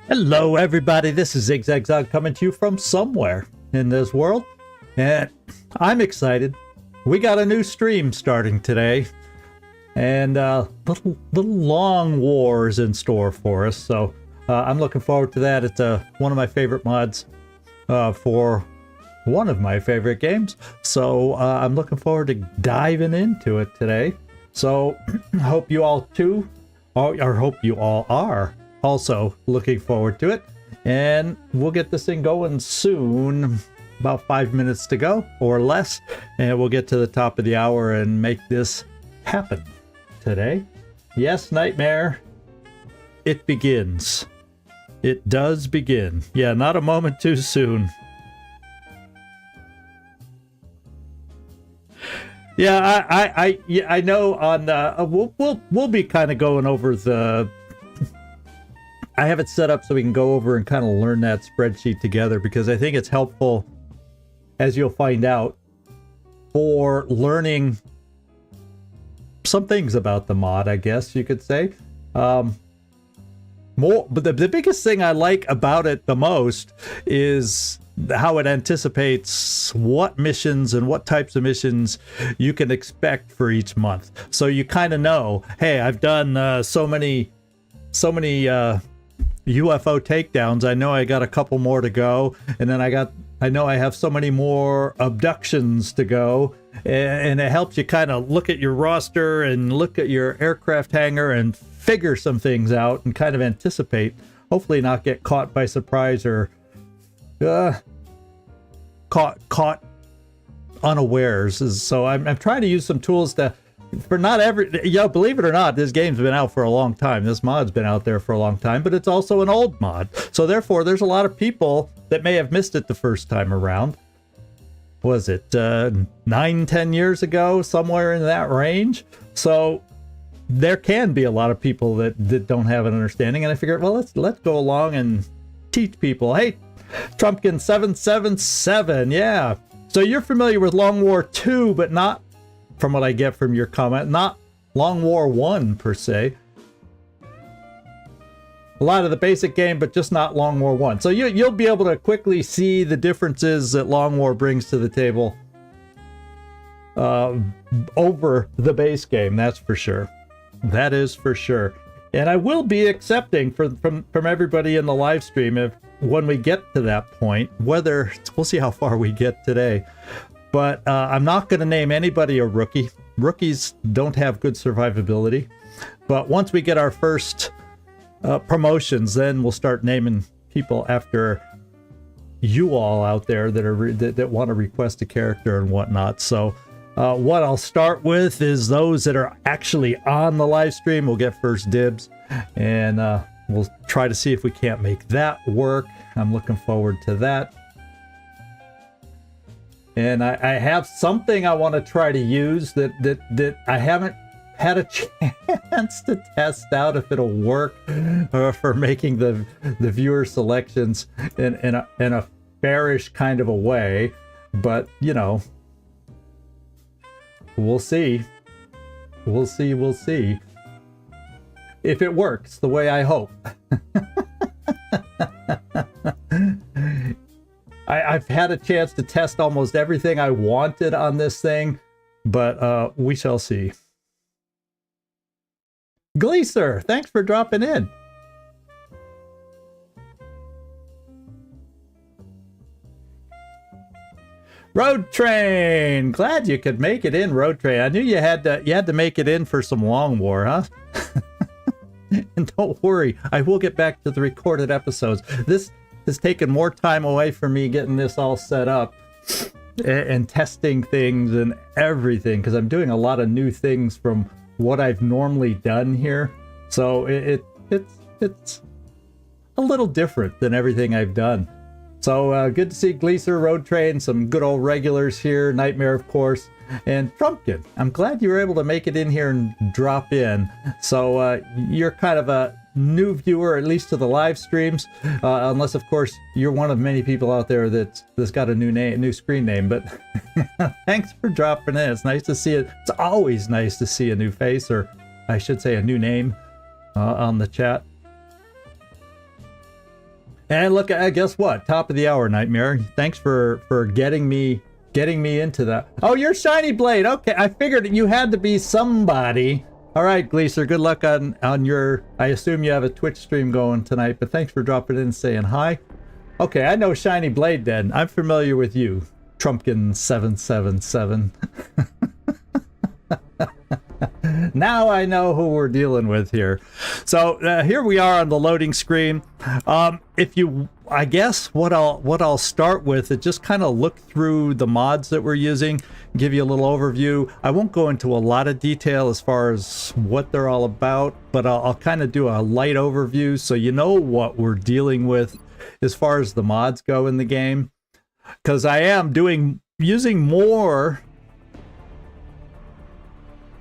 Hello everybody, this is Zigzag coming to you from somewhere in this world, and I'm excited. We got a new stream starting today, and little long wars in store for us, so I'm looking forward to that. It's one of my favorite mods for one of my favorite games, so I'm looking forward to diving into it today. So hope you all too, or hope you all are also looking forward to it, and we'll get this thing going soon. About 5 minutes to go or less, and we'll get to the top of the hour and make this happen today. Yes, Nightmare, it begins. It does begin. Yeah, not a moment too soon. Yeah, I know. On we'll be kind of going over the. I have it set up so we can go over and kind of learn that spreadsheet together, because I think it's helpful, as you'll find out, for learning some things about the mod, I guess you could say. But the biggest thing I like about it the most is how it anticipates what missions and what types of missions you can expect for each month. So you kind of know, hey, I've done so many UFO takedowns. I know I got a couple more to go, and then I know I have so many more abductions to go, and it helps you kind of look at your roster and look at your aircraft hangar and figure some things out and kind of anticipate, hopefully not get caught by surprise or caught unawares. So I'm trying to use some tools to, for not every, believe it or not, this game's been out for a long time. This mod's been out there for a long time, but it's also an old mod. So therefore, there's a lot of people that may have missed it the first time around. Was it 9-10 years ago, somewhere in that range? So there can be a lot of people that don't have an understanding, and I figured, well, let's go along and teach people. Hey, Trumpkin 777, yeah. So you're familiar with Long War 2, but not, from what I get from your comment, not Long War 1 per se. A lot of the basic game, but just not Long War 1. So you'll be able to quickly see the differences that Long War brings to the table over the base game, that's for sure. That is for sure. And I will be accepting from everybody in the live stream, if when we get to that point, whether we'll see how far we get today. But I'm not going to name anybody a rookie. Rookies don't have good survivability. But once we get our first promotions, then we'll start naming people after you all out there that want to request a character and whatnot. So what I'll start with is those that are actually on the live stream will get first dibs, and we'll try to see if we can't make that work. I'm looking forward to that. And I have something I want to try to use that I haven't had a chance to test out if it'll work for making the viewer selections in a fairish kind of a way. But, you know, we'll see. We'll see. If it works the way I hope. I've had a chance to test almost everything I wanted on this thing, but we shall see. Gleeser, thanks for dropping in. Road Train, glad you could make it in, Road Train. I knew you had to make it in for some Long War, huh? And don't worry, I will get back to the recorded episodes. This has taken more time away from me getting this all set up and testing things and everything, because I'm doing a lot of new things from what I've normally done here. So it's a little different than everything I've done. So good to see Gleeser, Road Train, some good old regulars here, Nightmare, of course, and Trumpkin. I'm glad you were able to make it in here and drop in. So you're kind of a new viewer, at least to the live streams, unless of course you're one of many people out there that's got a new screen name. But thanks for dropping in. It's nice to see it. It's always nice to see a new face, or I should say a new name on the chat. And look, guess what? Top of the hour, Nightmare. Thanks for getting me into that. Oh, you're Shiny Blade. Okay, I figured you had to be somebody. All right, Gleaser, good luck on your... I assume you have a Twitch stream going tonight, but thanks for dropping in and saying hi. Okay, I know Shiny Blade then. I'm familiar with you, Trumpkin777. Now I know who we're dealing with here. So here we are on the loading screen. If you, I guess what I'll start with is just kind of look through the mods that we're using, give you a little overview. I won't go into a lot of detail as far as what they're all about, but I'll kind of do a light overview so you know what we're dealing with as far as the mods go in the game. Because I am using more.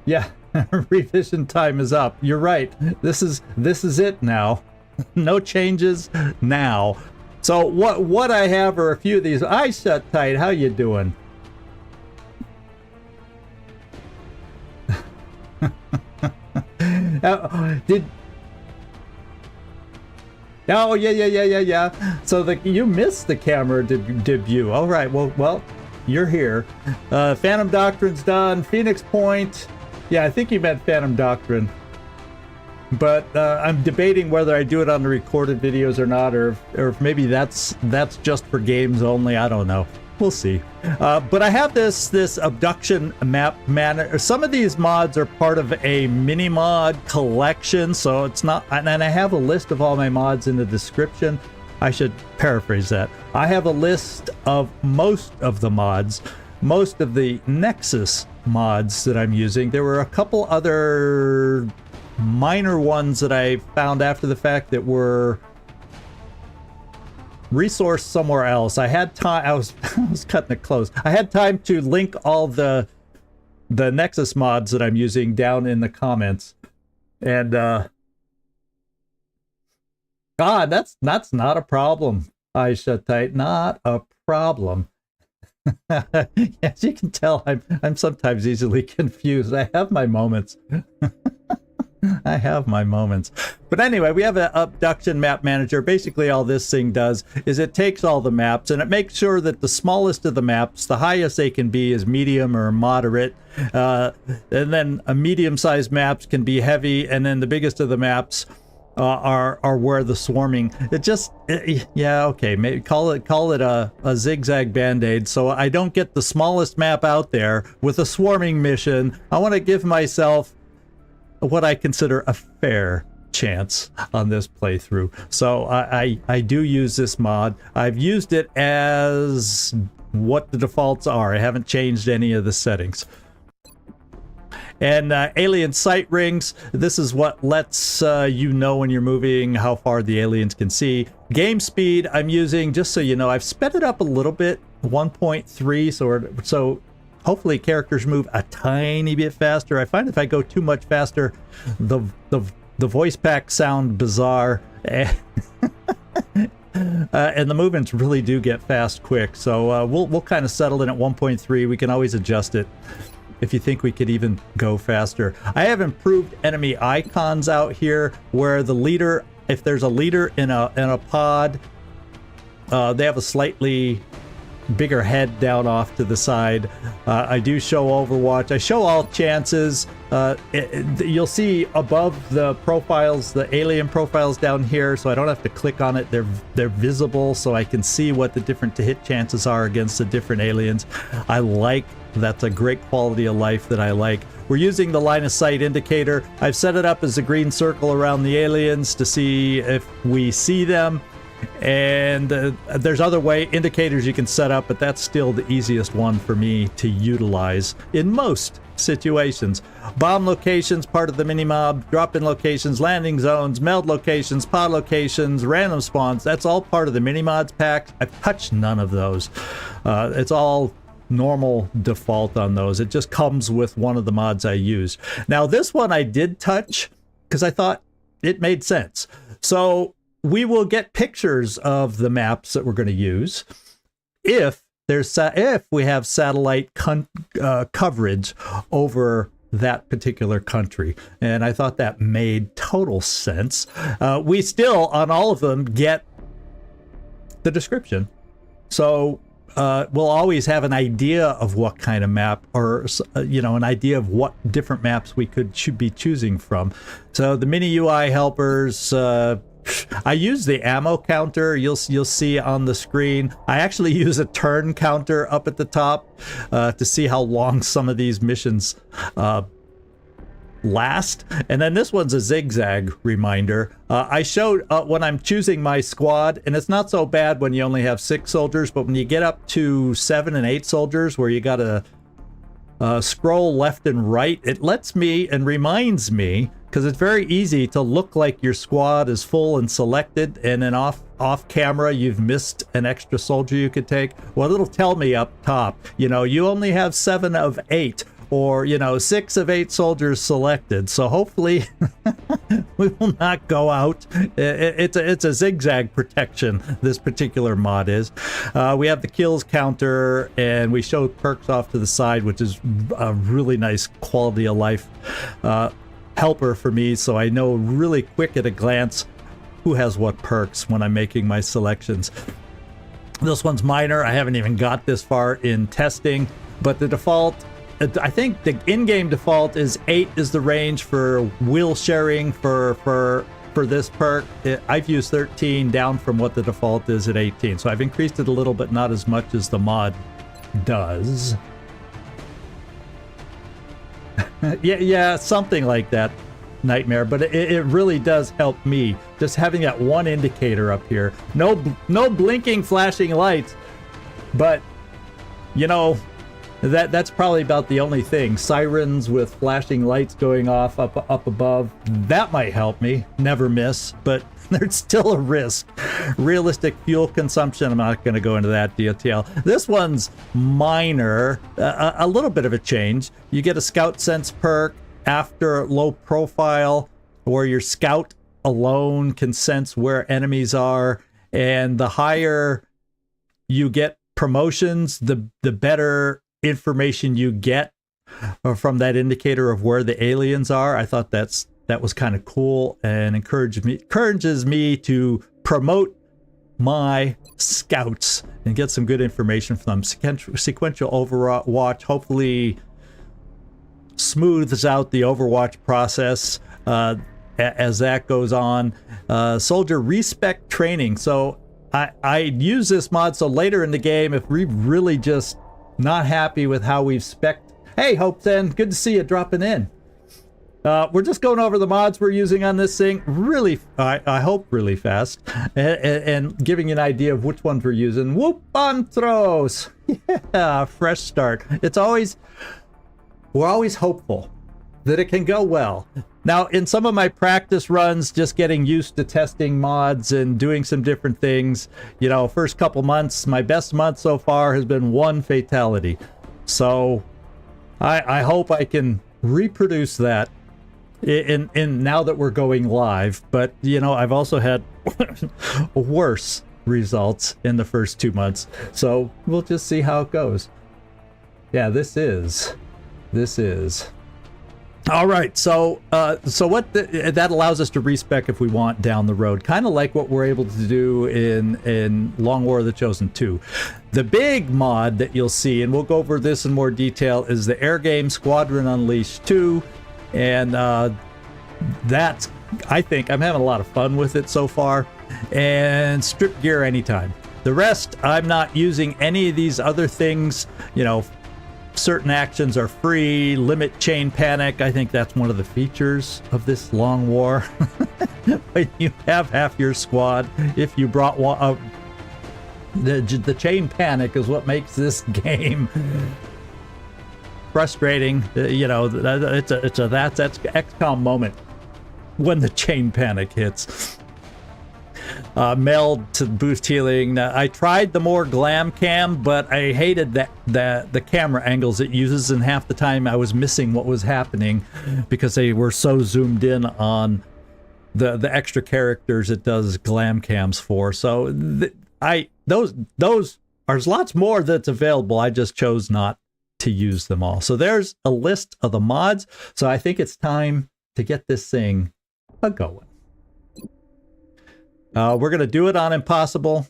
Yeah, revision time is up. You're right. This is it now. No changes now. So what I have are a few of these. Eyes shut tight. How you doing? Oh yeah. So you missed the camera debut. All right. Well, you're here. Phantom Doctrine's done. Phoenix Point. Yeah, I think you meant Phantom Doctrine. But I'm debating whether I do it on the recorded videos or not, or if maybe that's just for games only. I don't know. We'll see. But I have this abduction map manager. Some of these mods are part of a mini mod collection, so it's not. And I have a list of all my mods in the description. I should paraphrase that. I have a list of most of the mods, most of the Nexus mods that I'm using. There were a couple other minor ones that I found after the fact that were resourced somewhere else. I had time. I was cutting it close. I had time to link all the Nexus mods that I'm using down in the comments. And that's not a problem. Eyes shut tight. Not a problem. As you can tell, I'm sometimes easily confused. I have my moments. I have my moments. But anyway, we have an abduction map manager. Basically, all this thing does is it takes all the maps and it makes sure that the smallest of the maps, the highest they can be, is medium or moderate. And then a medium-sized maps can be heavy, and then the biggest of the maps are where the swarming. Yeah, okay, maybe call it a zigzag band-aid, so I don't get the smallest map out there with a swarming mission. I want to give myself what I consider a fair chance on this playthrough. So I do use this mod. I've used it as what the defaults are. I haven't changed any of the settings. And alien sight rings, this is what lets you know when you're moving how far the aliens can see. Game speed I'm using, just so you know, I've sped it up a little bit, 1.3, so hopefully characters move a tiny bit faster. I find if I go too much faster, the voice packs sound bizarre. And the movements really do get fast quick. So we'll kind of settle in at 1.3. We can always adjust it if you think we could even go faster. I have improved enemy icons out here where the leader, if there's a leader in a pod, they have a slightly bigger head down off to the side. I do show Overwatch. I show all chances. You'll see above the profiles, the alien profiles down here, so I don't have to click on it. They're visible, so I can see what the different to hit chances are against the different aliens. That's a great quality of life that I like. We're using the line of sight indicator. I've set it up as a green circle around the aliens to see if we see them. And there's other indicators you can set up, but that's still the easiest one for me to utilize in most situations. Bomb locations, part of the mini-mob, drop-in locations, landing zones, meld locations, pod locations, random spawns, that's all part of the mini-mods pack. I've touched none of those. It's all normal default on those. It just comes with one of the mods I use. Now this one I did touch because I thought it made sense. So we will get pictures of the maps that we're going to use if we have satellite coverage over that particular country. And I thought that made total sense. We still, on all of them, get the description. So we'll always have an idea of what kind of map, or you know, an idea of what different maps we should be choosing from. So the mini UI helpers, I use the ammo counter. You'll see on the screen. I actually use a turn counter up at the top to see how long some of these missions last. And then this one's a zigzag reminder. I showed when I'm choosing my squad, and it's not so bad when you only have 6 soldiers, but when you get up to 7 and 8 soldiers where you gotta scroll left and right, it lets me and reminds me, because it's very easy to look like your squad is full and selected, and then off camera you've missed an extra soldier you could take. Well, it'll tell me up top, you know, you only have 7 of 8, or, you know, 6 of 8 soldiers selected. So hopefully we will not go out. It's a zigzag protection, this particular mod is. We have the kills counter, and we show perks off to the side, which is a really nice quality of life helper for me, so I know really quick at a glance who has what perks when I'm making my selections. This one's minor. I haven't even got this far in testing, but the default, I think the in-game default is 8 is the range for wheel sharing for this perk. I've used 13 down from what the default is at 18, so I've increased it a little, but not as much as the mod does. yeah, something like that, Nightmare, but it really does help me, just having that one indicator up here. No blinking flashing lights, but you know, that's probably about the only thing. Sirens with flashing lights going off up above, that might help me never miss, but there's still a risk. Realistic fuel consumption, I'm not going to go into that detail. This one's minor, a little bit of a change. You get a scout sense perk after low profile, where your scout alone can sense where enemies are, and the higher you get promotions, the better information you get from that indicator of where the aliens are. I thought that was kind of cool, and encourages me to promote my scouts and get some good information from them. Sequential overwatch hopefully smooths out the overwatch process as that goes on. Soldier respec training. So I use this mod so later in the game, if we really just not happy with how we've spec'd. Hey, Hope Then, good to see you dropping in. We're just going over the mods we're using on this thing, really, I hope really fast, and giving you an idea of which ones we're using. Whoop on throws! Yeah, fresh start. We're always hopeful that it can go well. Now, in some of my practice runs, just getting used to testing mods and doing some different things, you know, first couple months, my best month so far has been 1 fatality. So I hope I can reproduce that in now that we're going live. But you know, I've also had worse results in the first 2 months, so we'll just see how it goes. Yeah, this is all right. So what that allows us to respec if we want down the road, kind of like what we're able to do in Long War of the Chosen 2. The big mod that you'll see, and we'll go over this in more detail, is the Air Game Squadron Unleashed 2. And that's, I think I'm having a lot of fun with it so far. And strip gear anytime. The rest, I'm not using any of these other things. You know, certain actions are free. Limit chain panic. I think that's one of the features of this long war. When you have half your squad, if you brought one, the chain panic is what makes this game frustrating. You know, that's XCom moment when the chain panic hits. Meld to boost healing. I tried the more glam cam, but I hated the camera angles it uses, and half the time I was missing what was happening because they were so zoomed in on the extra characters it does glam cams for. So there's lots more that's available. I just chose not to use them all. So there's a list of the mods. So I think it's time to get this thing a-going. We're going to do it on Impossible.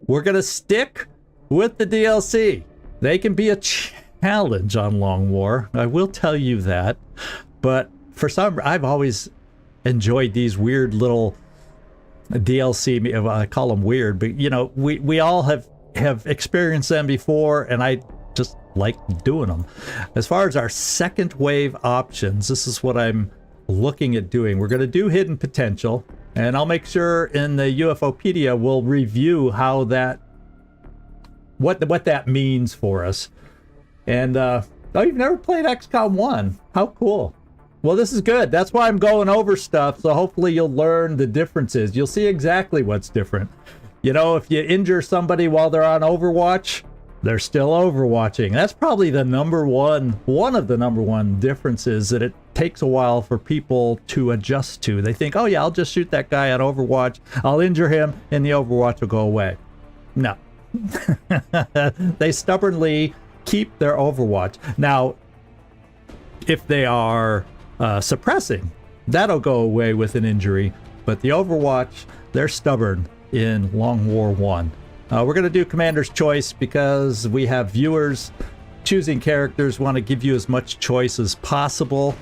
we're going to stick with the DLC. They can be a challenge on Long War. I will tell you that. But for some, I've always enjoyed these weird little DLC. I call them weird, but you know, we all have experienced them before, and I just like doing them. As far as our second wave options, this is what I'm looking at doing. We're going to do hidden potential, and I'll make sure in the UFOpedia we'll review how that, what that means for us. And oh, you've never played XCom 1? How cool. Well, this is good. That's why I'm going over stuff, so hopefully you'll learn the differences. You'll see exactly what's different. You know, if you injure somebody while they're on Overwatch, they're still overwatching. That's probably the one of the number one differences that it takes a while for people to adjust to. They think, oh yeah, I'll just shoot that guy on Overwatch, I'll injure him, and the Overwatch will go away. No. They stubbornly keep their Overwatch. Now, if they are suppressing, that'll go away with an injury, but the Overwatch, they're stubborn in Long War 1. We're going to do Commander's Choice because we have viewers choosing characters, want to give you as much choice as possible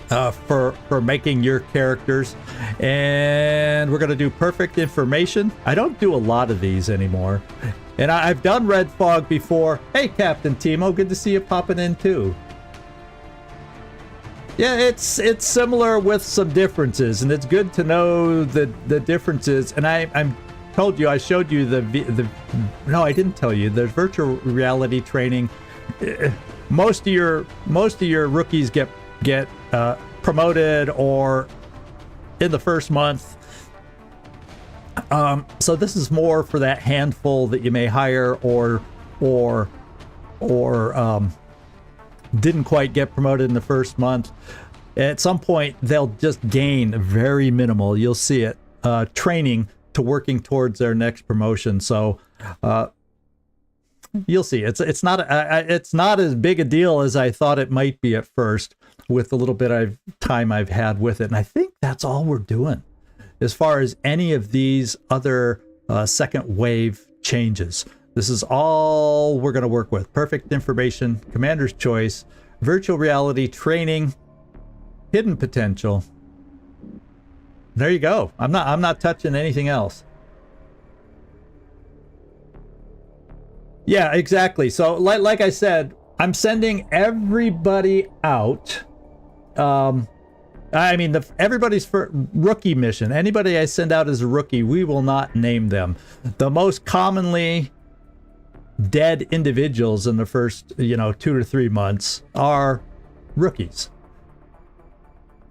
for making your characters. And we're going to do Perfect Information. I don't do a lot of these anymore. And I've done Red Fog before. Hey, Captain Timo, good to see you popping in too. Yeah, it's similar with some differences, and it's good to know the differences. And I'm told you, I showed you no, I didn't tell you. There's virtual reality training. Most of your rookies get promoted or in the first month. So this is more for that handful that you may hire or didn't quite get promoted in the first month. At some point, they'll just gain very minimal. You'll see it. Training to working towards their next promotion. So you'll see. It's not as big a deal as I thought it might be at first with the little bit of time I've had with it. And I think that's all we're doing as far as any of these other second wave changes. This is all we're going to work with. Perfect Information, Commander's Choice, virtual reality training, hidden potential. There you go. I'm not touching anything else. Yeah, exactly. So like I said, I'm sending everybody out. I mean, everybody's for rookie mission. Anybody I send out as a rookie, we will not name them. The most commonly dead individuals in the first, 2 to 3 months are rookies.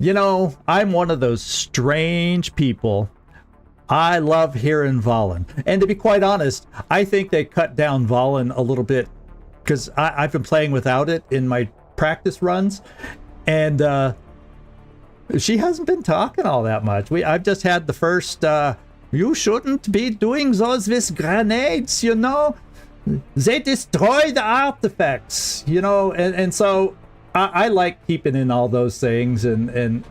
I'm one of those strange people. I love hearing Vahlen. And to be quite honest, I think they cut down Vahlen a little bit because I've been playing without it in my practice runs. And she hasn't been talking all that much. I've just had the first, you shouldn't be doing those with grenades, They destroy the artifacts, and so I like keeping in all those things, and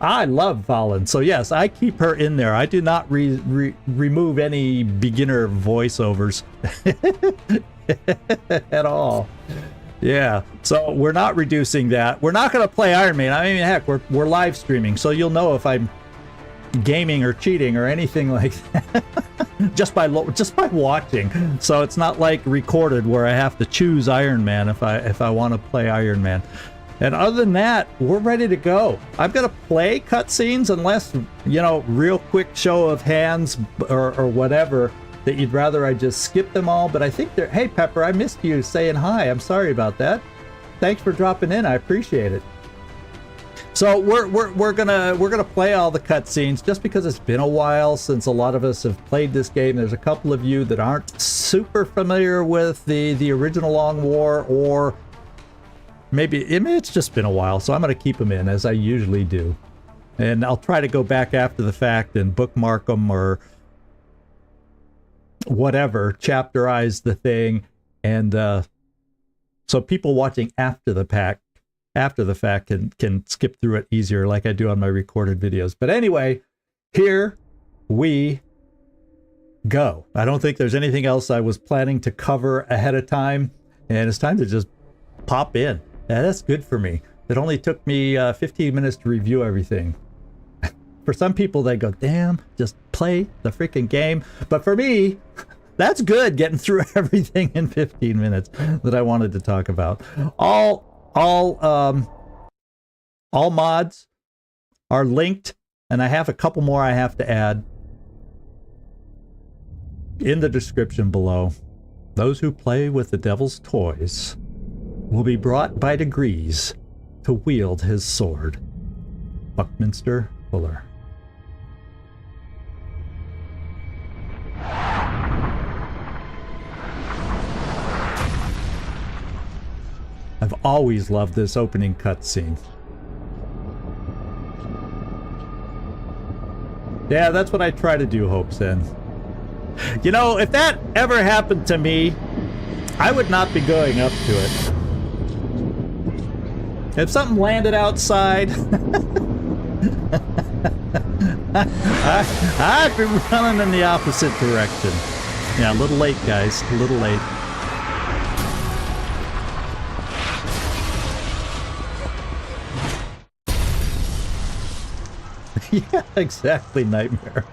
I love Vahlen. So yes, I keep her in there. I do not remove any beginner voiceovers at all. Yeah, so we're not reducing that. We're not going to play Iron Man. I mean, heck, we're live streaming, so you'll know if I'm gaming or cheating or anything like that just by watching. So it's not like recorded where I have to choose Iron Man if I want to play Iron Man. And other than that, we're ready to go. I'm gonna play cutscenes unless real quick show of hands or whatever that you'd rather I just skip them all. But I think they're, hey Pepper, I missed you saying hi. I'm sorry about that. Thanks for dropping in. I appreciate it. So we're gonna play all the cutscenes just because it's been a while since a lot of us have played this game. There's a couple of you that aren't super familiar with the original Long War, or maybe it's just been a while. So I'm gonna keep them in as I usually do, and I'll try to go back after the fact and bookmark them or whatever, chapterize the thing, and so people watching after the fact can skip through it easier like I do on my recorded videos. But anyway, here we go. I don't think there's anything else I was planning to cover ahead of time, and it's time to just pop in. Yeah, that's good for me. It only took me 15 minutes to review everything. For some people, they go, damn, just play the freaking game. But for me, that's good, getting through everything in 15 minutes that I wanted to talk about. All mods are linked, and I have a couple more I have to add in the description below. Those who play with the devil's toys will be brought by degrees to wield his sword. Buckminster Fuller. I've always loved this opening cutscene. Yeah, that's what I try to do, Hope Sen. You know, if that ever happened to me, I would not be going up to it. If something landed outside, I'd be running in the opposite direction. Yeah, a little late, guys. A little late. Yeah, exactly, Nightmare.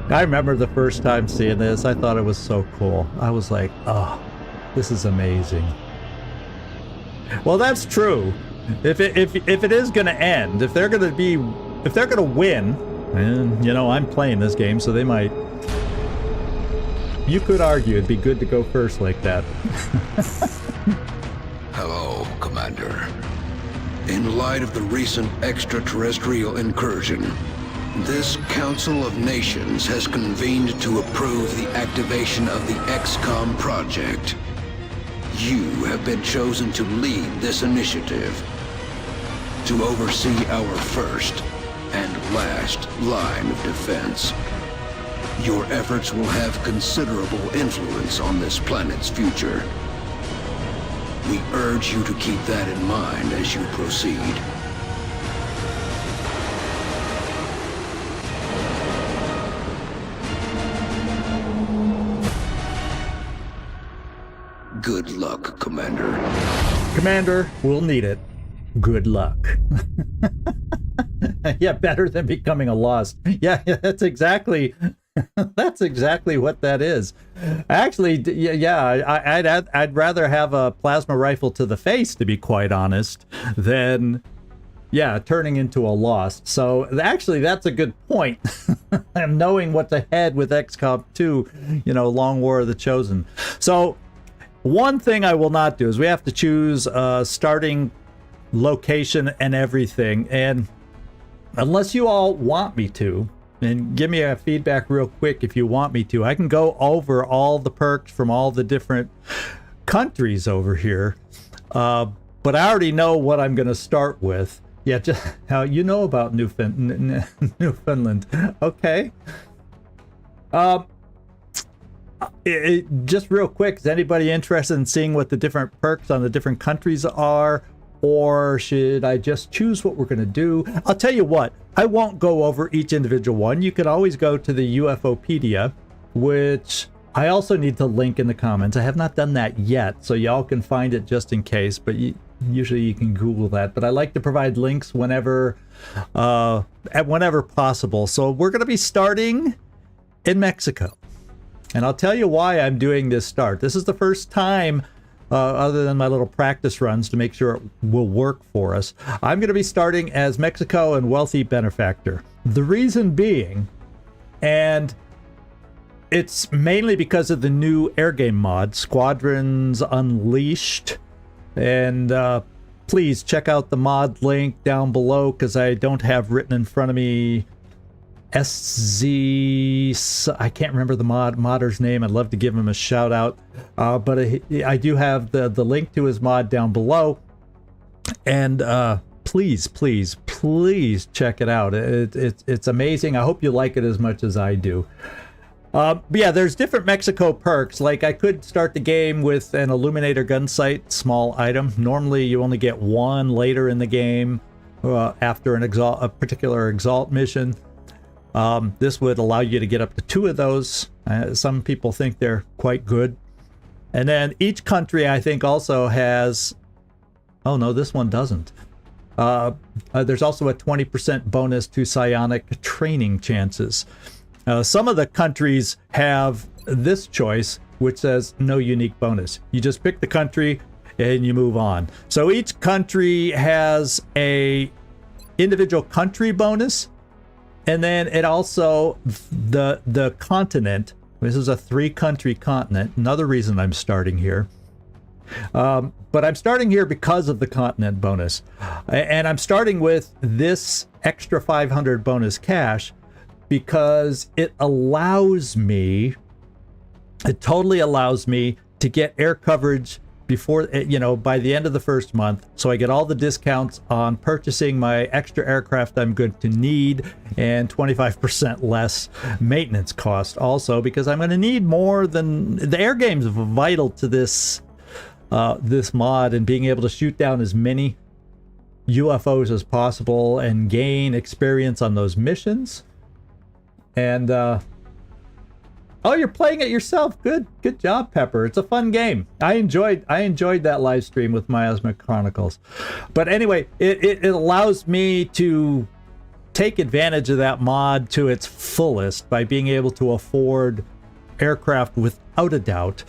I remember the first time seeing this, I thought it was so cool. I was like, oh, this is amazing. Well, that's true. If it is going to end, if they're going to win, and you know, I'm playing this game, so they might. You could argue it'd be good to go first like that. Hello, Commander. In light of the recent extraterrestrial incursion, this Council of Nations has convened to approve the activation of the XCom project. You have been chosen to lead this initiative, to oversee our first and last line of defense. Your efforts will have considerable influence on this planet's future. We urge you to keep that in mind as you proceed. Good luck, Commander. Commander, we'll need it. Good luck. Yeah, better than becoming a Lost. Yeah, that's exactly what that is. Actually, yeah, I'd rather have a plasma rifle to the face, to be quite honest, than, yeah, turning into a Lost. So actually, that's a good point. And knowing what's ahead with XCOM 2, you know, Long War of the Chosen. So one thing I will not do is we have to choose starting location and everything. And unless you all want me to, and give me a feedback real quick if you want me to, I can go over all the perks from all the different countries over here. But I already know what I'm going to start with. Yeah, just how you know about Newfoundland. Okay. Just real quick, is anybody interested in seeing what the different perks on the different countries are? Or should I just choose what we're going to do? I'll tell you what, I won't go over each individual one. You can always go to the UFOpedia, which I also need to link in the comments. I have not done that yet, so y'all can find it just in case, but usually you can Google that. But I like to provide links whenever possible. So we're going to be starting in Mexico. And I'll tell you why I'm doing this start. This is the first time, other than my little practice runs to make sure it will work for us, I'm going to be starting as Mexico and Wealthy Benefactor. The reason being, and it's mainly because of the new air game mod, Squadrons Unleashed. And please check out the mod link down below, because I don't have written in front of me SZ, I can't remember the modder's name. I'd love to give him a shout out, but I do have the link to his mod down below, and please check it out. It's amazing. I hope you like it as much as I do. But yeah, there's different Mexico perks. Like I could start the game with an Illuminator gun sight, small item. Normally you only get one later in the game after a particular Exalt mission. This would allow you to get up to 2 of those. Some people think they're quite good. And then each country, I think, also has... Oh, no, this one doesn't. There's also a 20% bonus to psionic training chances. Some of the countries have this choice, which says no unique bonus. You just pick the country and you move on. So each country has a individual country bonus, and then it also the continent. This is a 3-country continent. Another reason I'm starting here. But I'm starting here because of the continent bonus, and I'm starting with this extra 500 bonus cash because it totally allows me to get air coverage before, by the end of the first month. So I get all the discounts on purchasing my extra aircraft I'm going to need, and 25% less maintenance cost also, because I'm going to need more than the air game's vital to this mod, and being able to shoot down as many UFOs as possible and gain experience on those missions. And oh, you're playing it yourself. Good job, Pepper. It's a fun game. I enjoyed that live stream with Miasma Chronicles. But anyway, it allows me to take advantage of that mod to its fullest by being able to afford aircraft without a doubt,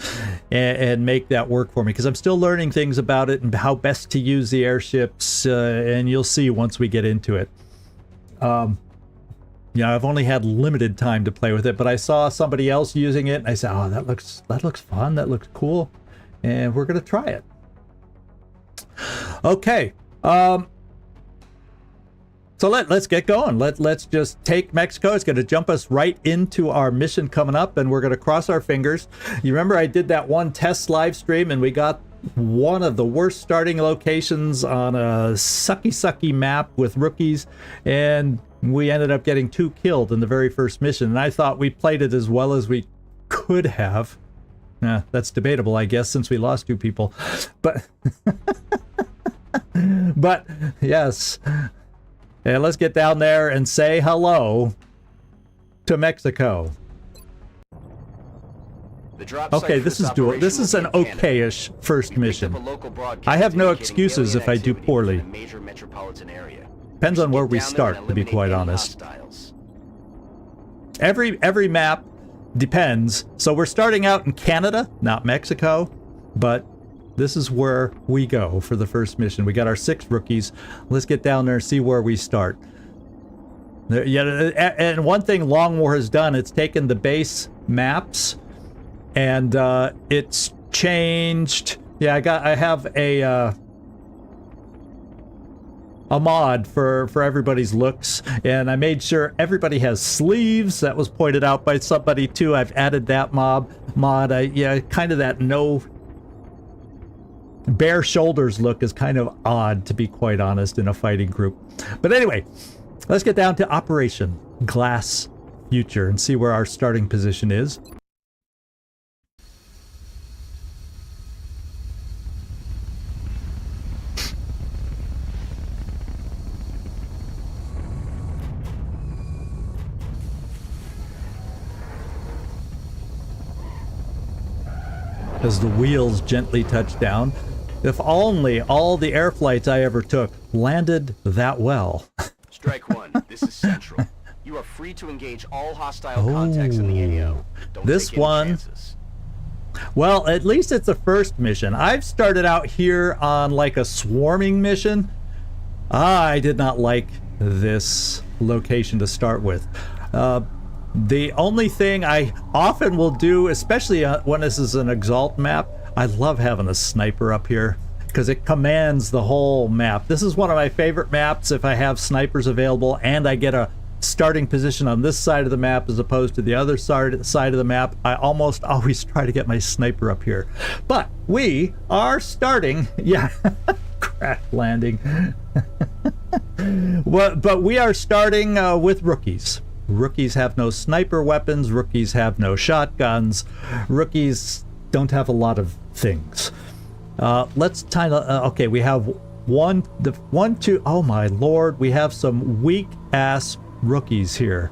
and make that work for me, because I'm still learning things about it and how best to use the airships, and you'll see once we get into it. I've only had limited time to play with it, but I saw somebody else using it and I said, oh, that looks fun, that looks cool, and we're gonna try it. Okay, so let's get going. Let's just take Mexico. It's going to jump us right into our mission coming up, and we're going to cross our fingers. You remember I did that one test live stream, and we got one of the worst starting locations on a sucky map with rookies, and we ended up getting 2 killed in the very first mission. And I thought we played it as well as we could have. That's debatable, I guess, since we lost 2 people. But but yes. And let's get down there and say hello to Mexico. Okay, this is doable. This is an okay-ish first mission. I have no excuses if I do poorly. Depends on where we start, to be quite honest. Every map depends. So we're starting out in Canada, not Mexico, but this is where we go for the first mission. We got our 6 rookies. Let's get down there and see where we start. And one thing Long War has done, it's taken the base maps and it's changed. Yeah, I have a mod for everybody's looks, and I made sure everybody has sleeves. That was pointed out by somebody too. I've added that mod. Kind of that no bare shoulders look is kind of odd, to be quite honest, in a fighting group. But anyway, let's get down to Operation Glass Future and see where our starting position is. As the wheels gently touch down. If only all the air flights I ever took landed that well. Strike 1, this is Central. You are free to engage all hostile contacts in the AO. Don't this take any one chances. Well, at least it's the first mission. I've started out here on like a swarming mission. I did not like this location to start with. The only thing I often will do, especially when this is an Exalt map, I love having a sniper up here because it commands the whole map. This is one of my favorite maps if I have snipers available and I get a starting position on this side of the map as opposed to the other side of the map. I almost always try to get my sniper up here. But we are starting, yeah, crash landing. But we are starting with rookies. Rookies have no sniper weapons. Rookies have no shotguns. Rookies don't have a lot of things. Let's kind of okay. We have one, two. Oh my lord, we have some weak ass rookies here.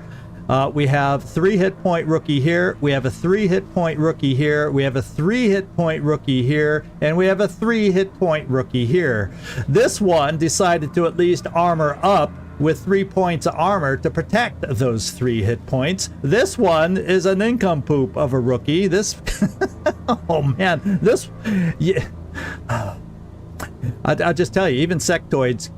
We have 3 hit point rookie here. We have a 3 hit point rookie here. We have a 3 hit point rookie here, and we have a 3 hit point rookie here. This one decided to at least armor up with 3 points of armor to protect those 3 hit points. This one is an nincompoop of a rookie. This, oh man, this, yeah. I'll just tell you, even sectoids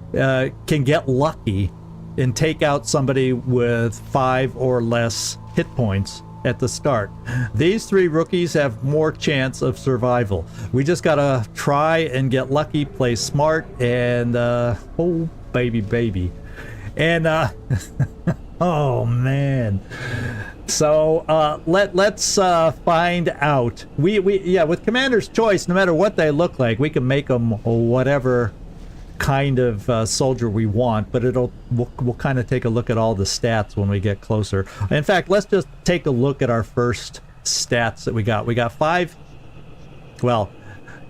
can get lucky and take out somebody with 5 or less hit points at the start. These 3 rookies have more chance of survival. We just gotta try and get lucky, play smart, and oh baby. And oh man. So let's find out. Yeah, with Commander's Choice, no matter what they look like, we can make them whatever kind of soldier we want, but we'll kind of take a look at all the stats when we get closer. In fact, let's just take a look at our first stats that we got. We got 5. Well,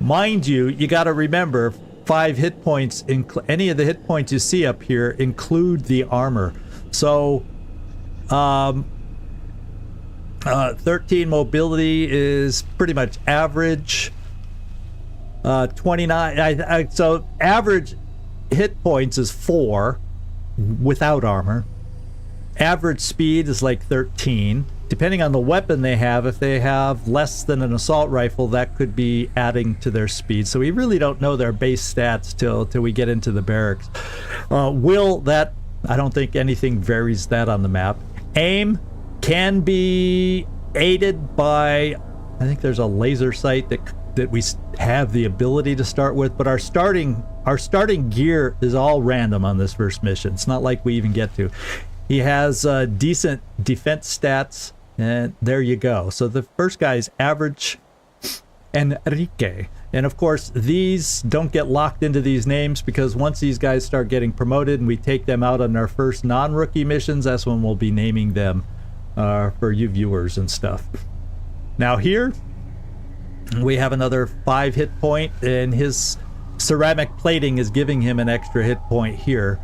mind you got to remember 5 hit points. Any of the hit points you see up here include the armor. So 13 mobility is pretty much average. 29. So average hit points is 4 without armor. Average speed is like 13. Depending on the weapon they have, if they have less than an assault rifle, that could be adding to their speed. So we really don't know their base stats till we get into the barracks. Will, that I don't think anything varies that on the map. Aim can be aided by, I think there's a laser sight that we have the ability to start with, but our starting gear is all random on this first mission. It's not like we even get to. He has decent defense stats, and there you go. So the first guy is average Enrique. And of course, these don't get locked into these names, because once these guys start getting promoted and we take them out on our first non-rookie missions, that's when we'll be naming them for you viewers and stuff. Now here, we have another 5 hit point, and his ceramic plating is giving him an extra hit point here,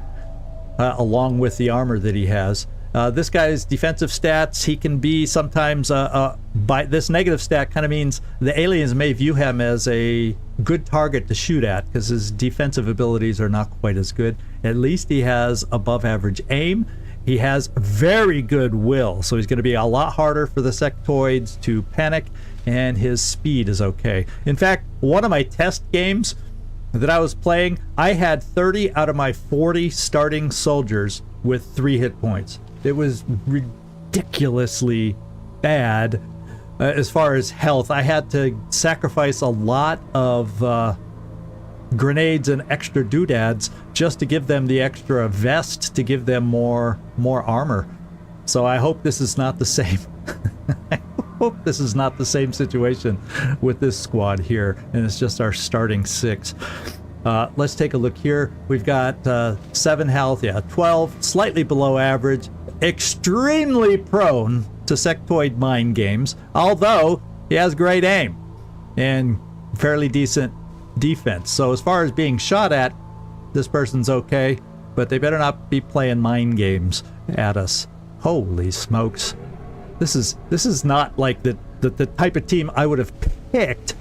along with the armor that he has. This guy's defensive stats, he can be sometimes, by this negative stat kind of means the aliens may view him as a good target to shoot at, because his defensive abilities are not quite as good. At least he has above average aim. He has very good will, so he's going to be a lot harder for the sectoids to panic, and his speed is okay. In fact, one of my test games that I was playing, I had 30 out of my 40 starting soldiers with 3 hit points. It was ridiculously bad as far as health. I had to sacrifice a lot of grenades and extra doodads just to give them the extra vest to give them more armor. So I hope this is not the same. I hope this is not the same situation with this squad here, and it's just our starting 6. Let's take a look here. We've got 7 health, 12, slightly below average, extremely prone to sectoid mind games, although he has great aim and fairly decent defense. So as far as being shot at, this person's okay, but they better not be playing mind games at us. Holy smokes. This is not like the type of team I would have picked.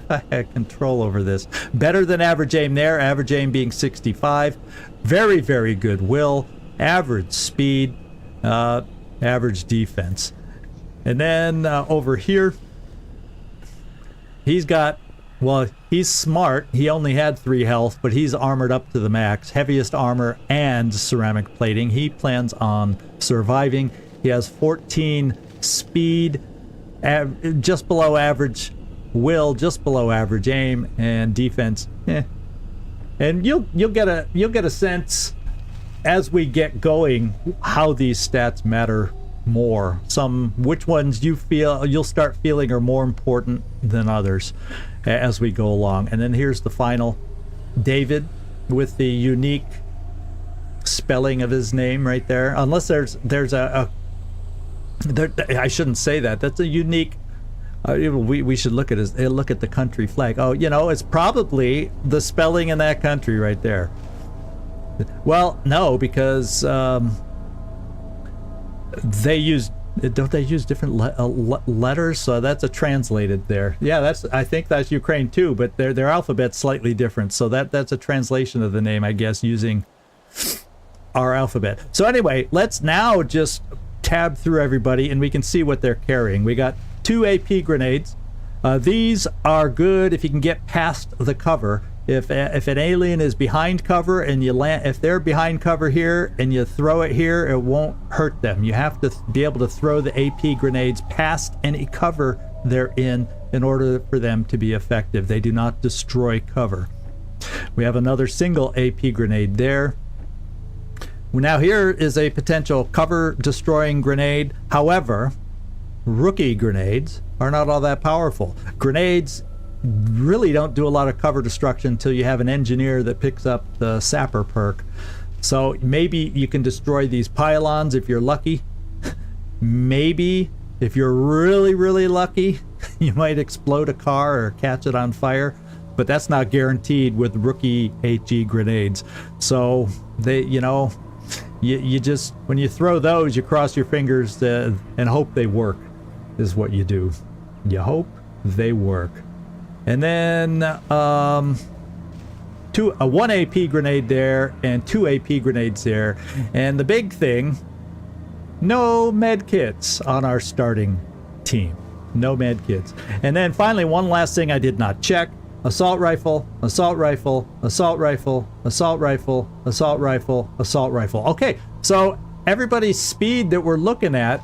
I had control over this. Better than average aim there, average aim being 65. Very, very good will, average speed, average defense. And then over here, he's got, well, he's smart. He only had 3 health, but he's armored up to the max. Heaviest armor and ceramic plating. He plans on surviving. He has 14 speed, just below average will, just below average aim, and defense. And you'll get a sense as we get going how these stats matter more. Which ones you'll start feeling are more important than others as we go along. And then here's the final, David, with the unique spelling of his name right there. Unless there's I shouldn't say that. That's a unique. We should look at the country flag. Oh, you know, it's probably the spelling in that country right there. Well, no, because they use different letters, so that's a translated there. Yeah, I think that's Ukraine too, but their alphabet's slightly different, so that's a translation of the name, I guess, using our alphabet. So anyway, let's now just tab through everybody and we can see what they're carrying. We got 2 AP grenades. These are good if you can get past the cover. If an alien is behind cover and you land, if they're behind cover here and you throw it here, it won't hurt them. You have to be able to throw the AP grenades past any cover they're in order for them to be effective. They do not destroy cover. We have another single AP grenade there. Now here is a potential cover destroying grenade. However, rookie grenades are not all that powerful. Grenades really don't do a lot of cover destruction until you have an engineer that picks up the sapper perk. So maybe you can destroy these pylons if you're lucky. Maybe if you're really, really lucky, you might explode a car or catch it on fire. But that's not guaranteed with rookie HE grenades. So they, you know, you just, when you throw those, you cross your fingers and hope they work, is what you do. You hope they work. And then 1 AP grenade there and 2 AP grenades there. And the big thing, no med kits on our starting team. No med kits. And then finally, one last thing I did not check. Assault rifle, assault rifle, assault rifle, assault rifle, assault rifle, assault rifle. Okay, so everybody's speed that we're looking at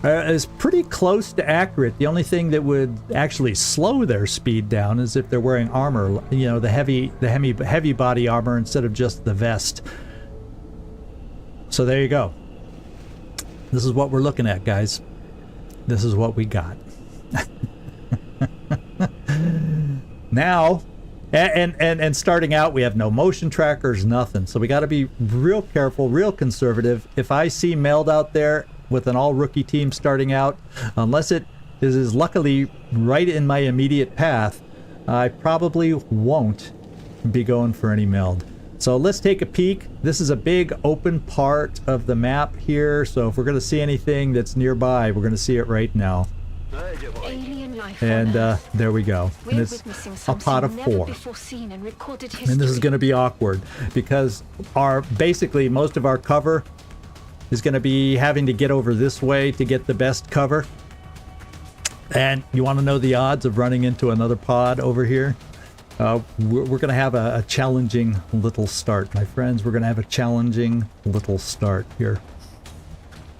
is pretty close to accurate. The only thing that would actually slow their speed down is if they're wearing armor, you know, the heavy body armor instead of just the vest. So there you go. This is what we're looking at, guys. This is what we got. Now, and starting out, we have no motion trackers, nothing. So we got to be real careful, real conservative. If I see Meld out there with an all-rookie team starting out, unless it is luckily right in my immediate path, I probably won't be going for any Meld. So let's take a peek. This is a big open part of the map here, so if we're going to see anything that's nearby, we're going to see it right now. And there we go. And it's a pot of 4. And this is going to be awkward because basically most of our cover is going to be having to get over this way to get the best cover. And you want to know the odds of running into another pod over here? We're going to have a challenging little start, my friends. We're going to have a challenging little start here.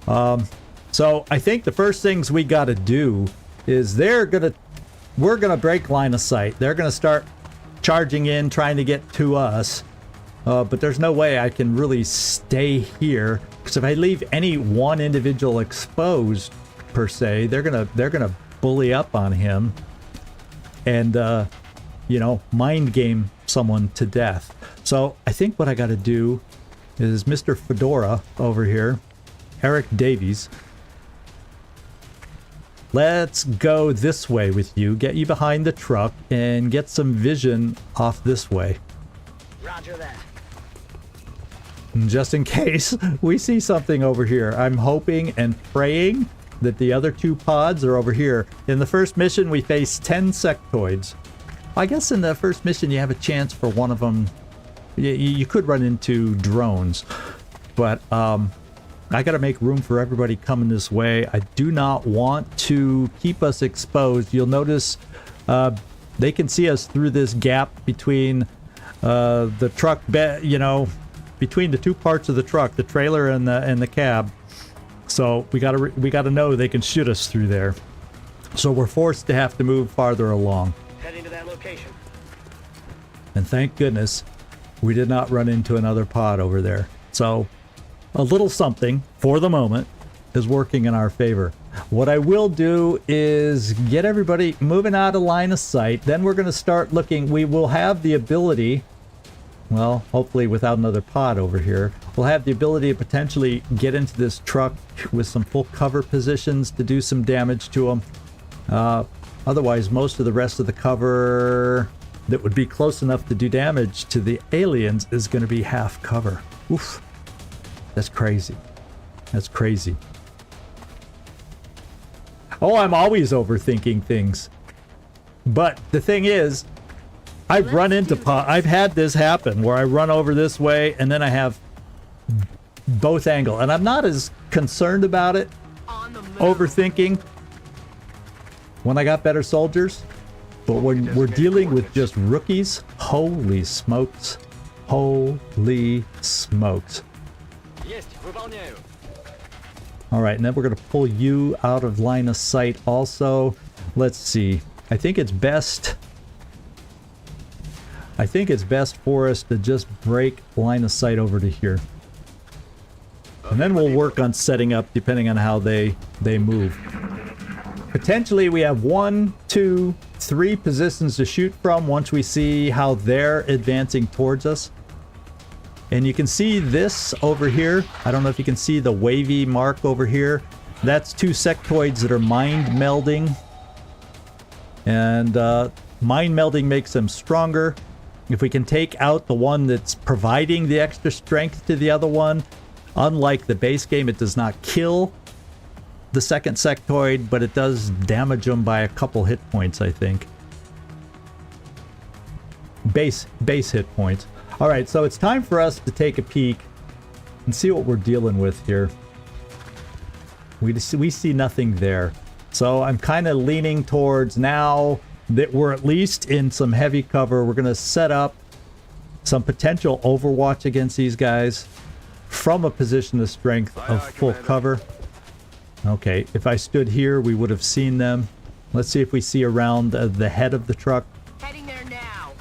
So I think the first things we got to do is we're gonna break line of sight. They're gonna start charging in, trying to get to us. But there's no way I can really stay here, because if I leave any one individual exposed, per se, they're gonna bully up on him and you know, mind game someone to death. So I think what I got to do is Mr. Fedora over here, Eric Davies. Let's go this way with you, get you behind the truck, and get some vision off this way. Roger that. Just in case we see something over here. I'm hoping and praying that the other 2 pods are over here. In the first mission, we faced 10 sectoids. I guess in the first mission, you have a chance for one of them. You could run into drones, but I gotta make room for everybody coming this way. I do not want to keep us exposed. You'll notice they can see us through this gap between the truck, you know, between the 2 parts of the truck, the trailer and the cab. So we gotta know they can shoot us through there. So we're forced to have to move farther along. Heading to that location. And thank goodness we did not run into another pod over there. So a little something, for the moment, is working in our favor. What I will do is get everybody moving out of line of sight. Then we're going to start looking. We will have the ability well, hopefully without another pod over here, we'll have the ability to potentially get into this truck with some full cover positions to do some damage to them. Otherwise, most of the rest of the cover that would be close enough to do damage to the aliens is going to be half cover. Oof. That's crazy. That's crazy. Oh, I'm always overthinking things. But the thing is, I've had this happen where I run over this way and then I have both angle. And I'm not as concerned about it, overthinking, when I got better soldiers. But when we're dealing with just rookies, holy smokes. Holy smokes. Alright, and then we're going to pull you out of line of sight also. Let's see. I think it's best for us to just break line of sight over to here. And then we'll work on setting up depending on how they move. Potentially we have 1, 2, 3 positions to shoot from once we see how they're advancing towards us. And you can see this over here. I don't know if you can see the wavy mark over here. That's 2 sectoids that are mind melding. And mind melding makes them stronger. If we can take out the one that's providing the extra strength to the other one, unlike the base game, it does not kill the second sectoid, but it does damage them by a couple hit points, I think. Base hit points. Alright, so it's time for us to take a peek and see what we're dealing with here. We see nothing there. So I'm kind of leaning towards, now that we're at least in some heavy cover, we're going to set up some potential overwatch against these guys from a position of strength of full cover. Okay, if I stood here, we would have seen them. Let's see if we see around the head of the truck. Heading there now.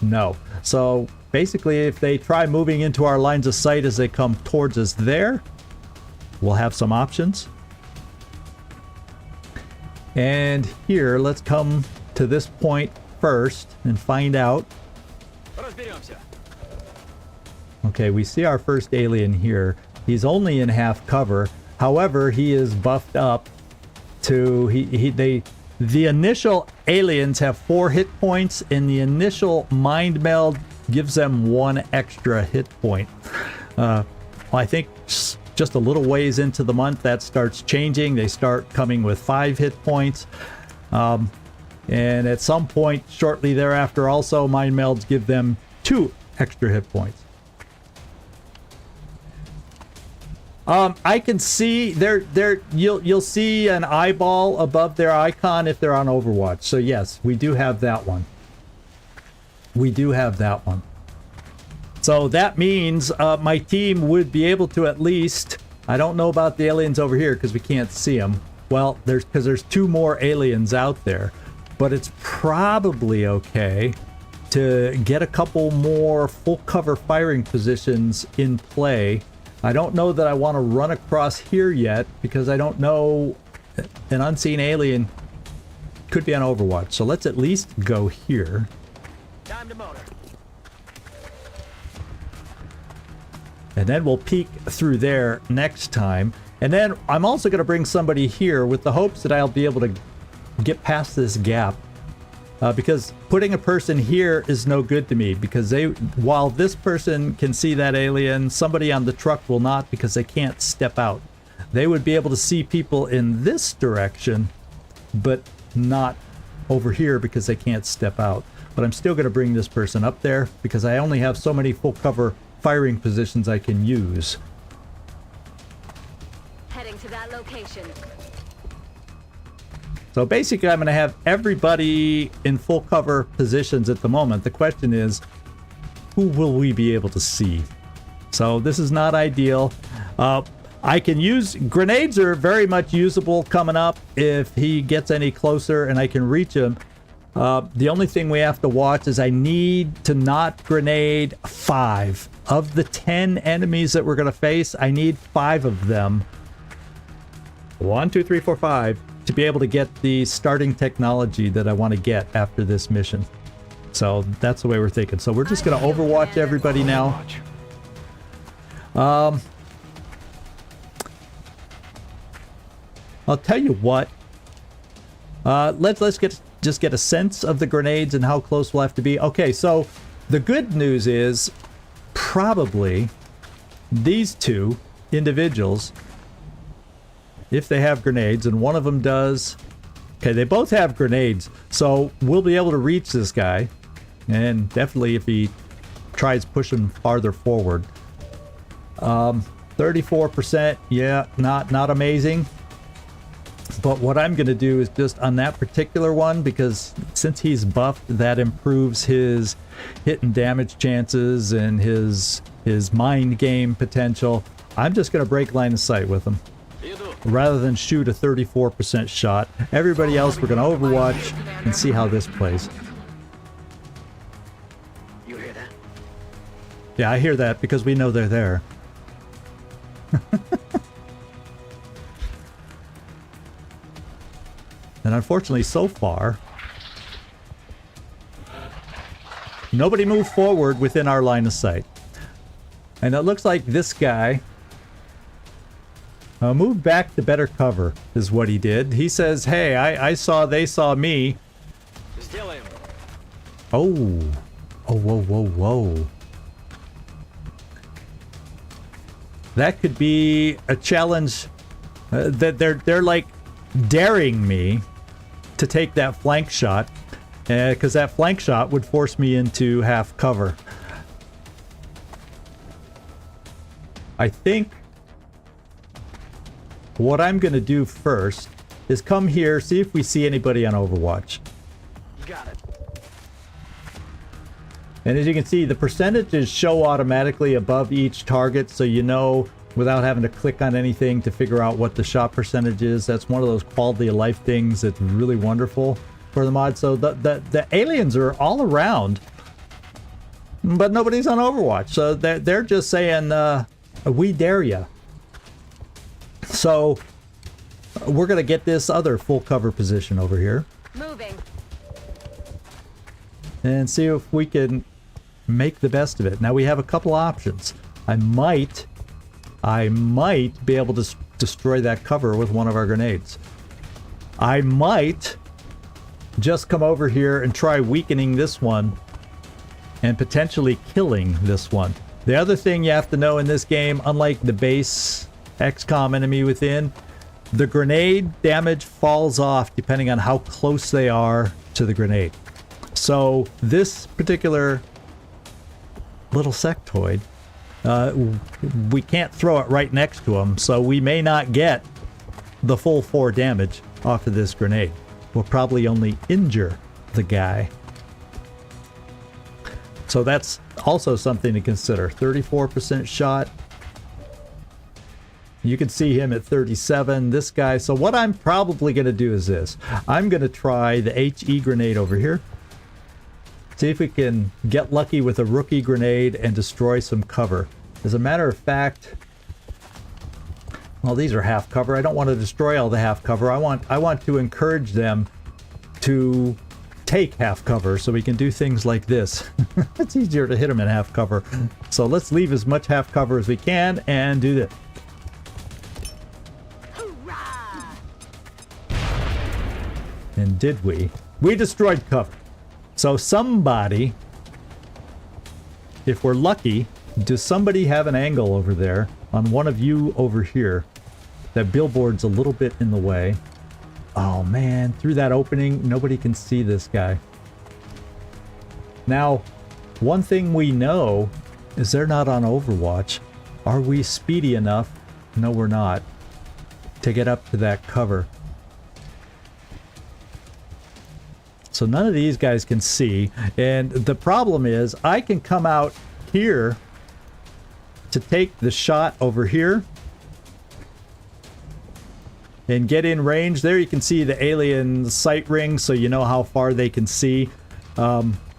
No. So basically, if they try moving into our lines of sight as they come towards us there, we'll have some options. And here, let's come to this point first and find out. Okay, we see our first alien here. He's only in half cover. However, he is buffed up to the initial aliens have 4 hit points, and the initial mind meld gives them 1 extra hit point. Well, I think just a little ways into the month that starts changing. They start coming with 5 hit points. And at some point shortly thereafter also, mind melds give them 2 extra hit points. I can see you'll see an eyeball above their icon if they're on Overwatch. So yes, we do have that one. We do have that one. So that means my team would be able to at least, I don't know about the aliens over here because we can't see them. Well, there's 2 more aliens out there, but it's probably okay to get a couple more full cover firing positions in play. I don't know that I want to run across here yet because I don't know, an unseen alien could be on Overwatch. So let's at least go here. Time to motor. And then we'll peek through there next time. And then I'm also going to bring somebody here with the hopes that I'll be able to get past this gap. Because putting a person here is no good to me, because while this person can see that alien, somebody on the truck will not, because they can't step out. They would be able to see people in this direction, but not over here because they can't step out. But I'm still going to bring this person up there because I only have so many full cover firing positions I can use. Heading to that location. So basically, I'm going to have everybody in full cover positions at the moment. The question is, who will we be able to see? So this is not ideal. I can use... Grenades are very much usable coming up if he gets any closer and I can reach him. The only thing we have to watch is I need to not grenade 5. Of the 10 enemies that we're going to face, I need 5 of them. 1, 2, 3, 4, 5. To be able to get the starting technology that I want to get after this mission. So that's the way we're thinking. So we're just going to overwatch everybody now. I'll tell you what. Let's just get a sense of the grenades and how close we'll have to be. Okay, so the good news is probably these two individuals, if they have grenades, and one of them does. Okay, they both have grenades, so we'll be able to reach this guy, and definitely if he tries pushing farther forward. 34%, yeah, not amazing. But what I'm going to do is just on that particular one, because since he's buffed, that improves his hit and damage chances and his mind game potential. I'm just going to break line of sight with him rather than shoot a 34% shot. Everybody else, we're going to overwatch and see how this plays. You hear that? Yeah, I hear that because we know they're there. And unfortunately, so far, nobody moved forward within our line of sight. And it looks like this guy moved back to better cover, is what he did. He says, hey, I saw they saw me. Oh, whoa. That could be a challenge that they're like daring me to take that flank shot, because that flank shot would force me into half cover. I think what I'm going to do first is come here, see if we see anybody on Overwatch. Got it. And as you can see, the percentages show automatically above each target, so you know without having to click on anything to figure out what the shot percentage is. That's one of those quality of life things that's really wonderful for the mod. So the aliens are all around, but nobody's on Overwatch. So they're just saying, we dare ya. So we're going to get this other full cover position over here. Moving. And see if we can make the best of it. Now we have a couple options. I might be able to destroy that cover with one of our grenades. I might just come over here and try weakening this one and potentially killing this one. The other thing you have to know in this game, unlike the base XCom enemy within, the grenade damage falls off depending on how close they are to the grenade. So this particular little sectoid, we can't throw it right next to him, so we may not get the full 4 damage off of this grenade. We'll probably only injure the guy. So that's also something to consider. 34% shot. You can see him at 37, this guy. So what I'm probably going to do is this. I'm going to try the HE grenade over here. See if we can get lucky with a rookie grenade and destroy some cover. As a matter of fact, well, these are half cover. I don't want to destroy all the half cover. I want to encourage them to take half cover so we can do things like this. It's easier to hit them in half cover. So let's leave as much half cover as we can and do this. Hoorah! And did we? We destroyed cover. So somebody, if we're lucky, does somebody have an angle over there on one of you over here? That billboard's a little bit in the way. Oh man, through that opening, nobody can see this guy. Now, one thing we know is they're not on Overwatch. Are we speedy enough? No, we're not. To get up to that cover. So none of these guys can see. And the problem is, I can come out here to take the shot over here and get in range. There you can see the alien sight rings, so you know how far they can see.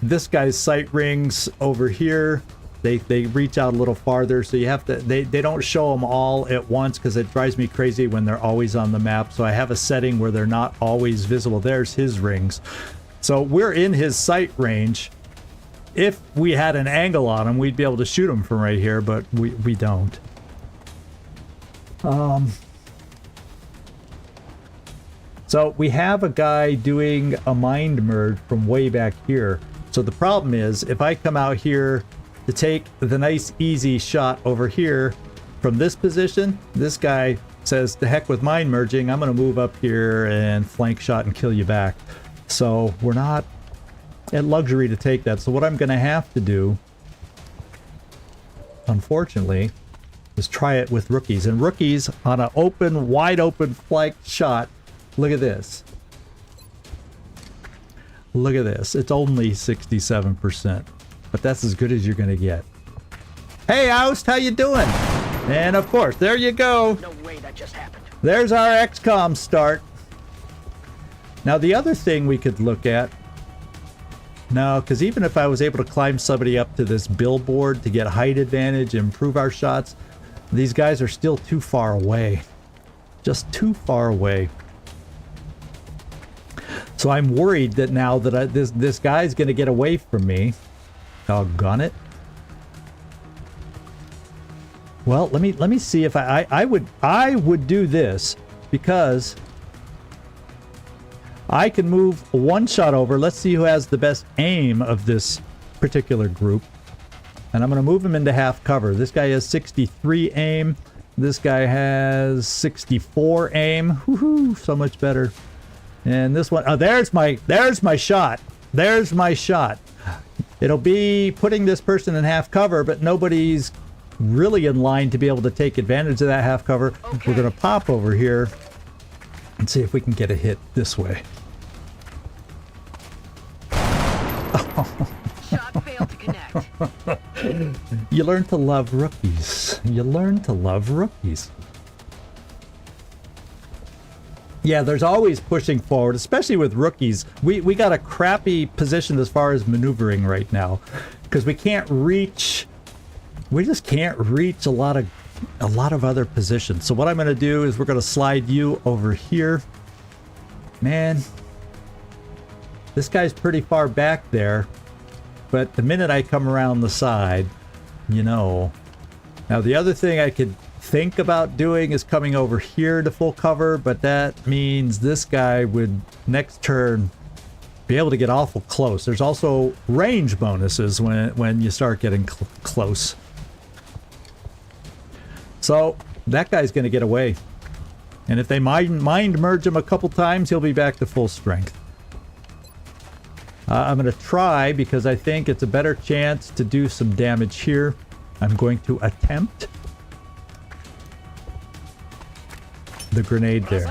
This guy's sight rings over here, they reach out a little farther, so you have to, they don't show them all at once because it drives me crazy when they're always on the map. So I have a setting where they're not always visible. There's his rings. So we're in his sight range, if we had an angle on him, we'd be able to shoot him from right here, but we don't. So we have a guy doing a mind merge from way back here. So the problem is, if I come out here to take the nice easy shot over here from this position, this guy says, to heck with mind merging, I'm going to move up here and flank shot and kill you back. So we're not at luxury to take that. So what I'm going to have to do, unfortunately, is try it with rookies. And rookies on an open, wide open flank shot, look at this. Look at this. It's only 67%. But that's as good as you're going to get. Hey, Oust, how you doing? And of course, there you go. No way that just happened. There's our XCom start. Now, the other thing we could look at... No, because even if I was able to climb somebody up to this billboard to get height advantage, improve our shots, these guys are still too far away. Just too far away. So I'm worried that now that this guy's going to get away from me. Doggone it. Well, let me see if I would do this, because I can move one shot over. Let's see who has the best aim of this particular group. And I'm going to move him into half cover. This guy has 63 aim. This guy has 64 aim. Woohoo, so much better. And this one, oh, there's my shot. There's my shot. It'll be putting this person in half cover, but nobody's really in line to be able to take advantage of that half cover. Okay. We're going to pop over here and see if we can get a hit this way. Shot failed to connect. You learn to love rookies. You learn to love rookies. Yeah, there's always pushing forward, especially with rookies. We got a crappy position as far as maneuvering right now, because we can't reach. We just can't reach a lot of other positions. So what I'm going to do is we're going to slide you over here. Man, this guy's pretty far back there, but the minute I come around the side, you know. Now the other thing I could think about doing is coming over here to full cover, but that means this guy would next turn be able to get awful close. There's also range bonuses when you start getting close. So that guy's going to get away. And if they mind merge him a couple times, he'll be back to full strength. I'm going to try, because I think it's a better chance to do some damage here. I'm going to attempt the grenade there.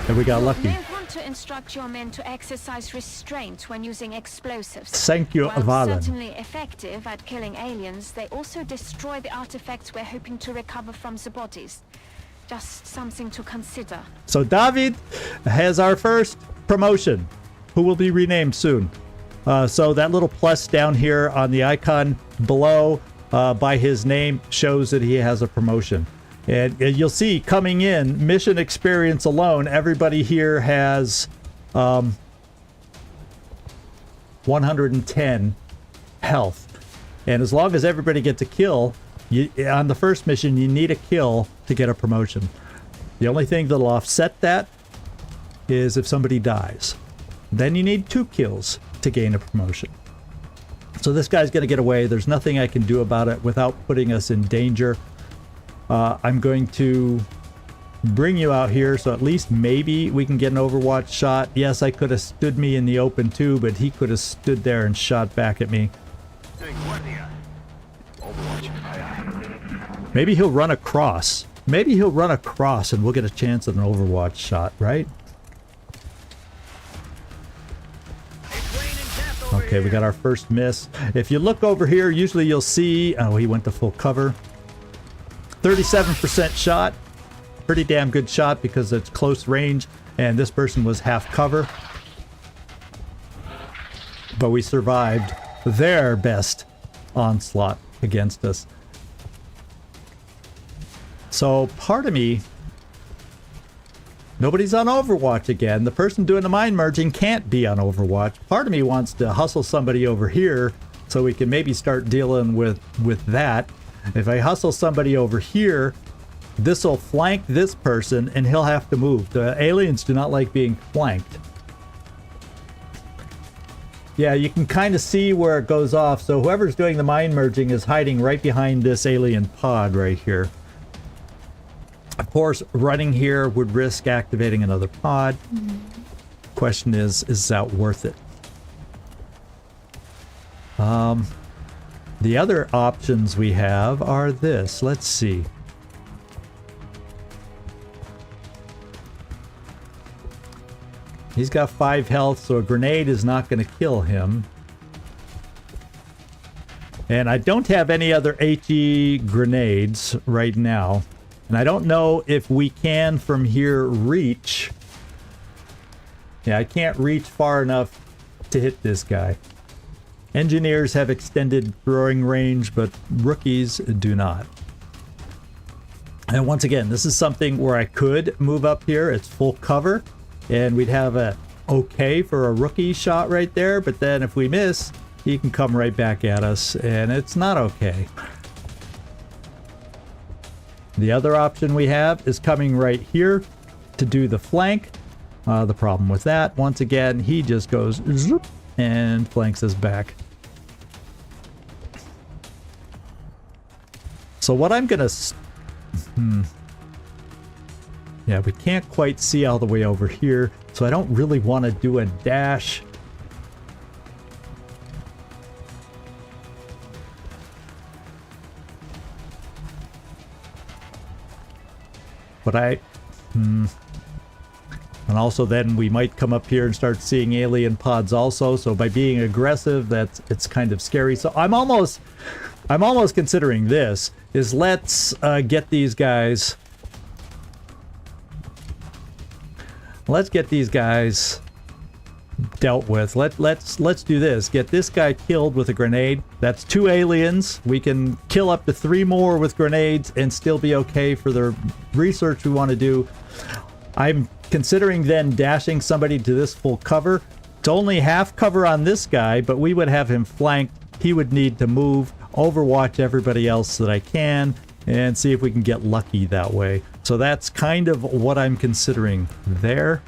And we got lucky. You may want to instruct your men to exercise restraint when using explosives. Thank you, While Vahlen. certainly effective at killing aliens, they also destroy the artifacts we're hoping to recover from the bodies. Just something to consider. So David has our first promotion, who will be renamed soon. So that little plus down here on the icon below by his name shows that he has a promotion. And you'll see coming in, mission experience alone, everybody here has 110 health. And as long as everybody gets a kill, on the first mission, you need a kill to get a promotion. The only thing that'll offset that is if somebody dies. Then you need 2 kills to gain a promotion. So this guy's going to get away. There's nothing I can do about it without putting us in danger. I'm going to bring you out here, so at least maybe we can get an Overwatch shot. Yes, I could have stood me in the open too, but he could have stood there and shot back at me. Maybe he'll run across. Maybe he'll run across and we'll get a chance at an Overwatch shot, right? Okay, we got our first miss. If you look over here, usually you'll see... Oh, he went to full cover. 37% shot. Pretty damn good shot because it's close range, and this person was half cover. But we survived their best onslaught against us. So part of me Nobody's on Overwatch again. The person doing the mind merging can't be on Overwatch. Part of me wants to hustle somebody over here so we can maybe start dealing with that. If I hustle somebody over here, this will flank this person and he'll have to move. The aliens do not like being flanked. Yeah, you can kind of see where it goes off. So whoever's doing the mind merging is hiding right behind this alien pod right here. Of course, running here would risk activating another pod. Question is that worth it? The other options we have are this. Let's see. He's got 5 health, so a grenade is not going to kill him. And I don't have any other HE grenades right now. And I don't know if we can from here reach. Yeah, I can't reach far enough to hit this guy. Engineers have extended throwing range, but rookies do not. And once again, this is something where I could move up here. It's full cover, and we'd have a okay for a rookie shot right there. But then if we miss, he can come right back at us, and it's not okay. The other option we have is coming right here to do the flank. The problem with that, once again, he just goes zoop and flanks us back. So what I'm gonna... Yeah, we can't quite see all the way over here, so I don't really want to do a dash. But and also then we might come up here and start seeing alien pods also. So by being aggressive, it's kind of scary. So I'm almost considering this is let's get these guys. Let's get these guys dealt with. Let's do this. Get this guy killed with a grenade. That's 2 aliens. We can kill up to 3 more with grenades and still be okay for the research we want to do. I'm considering then dashing somebody to this full cover. It's only half cover on this guy, but we would have him flanked. He would need to move, overwatch everybody else that I can, and see if we can get lucky that way. So that's kind of what I'm considering there.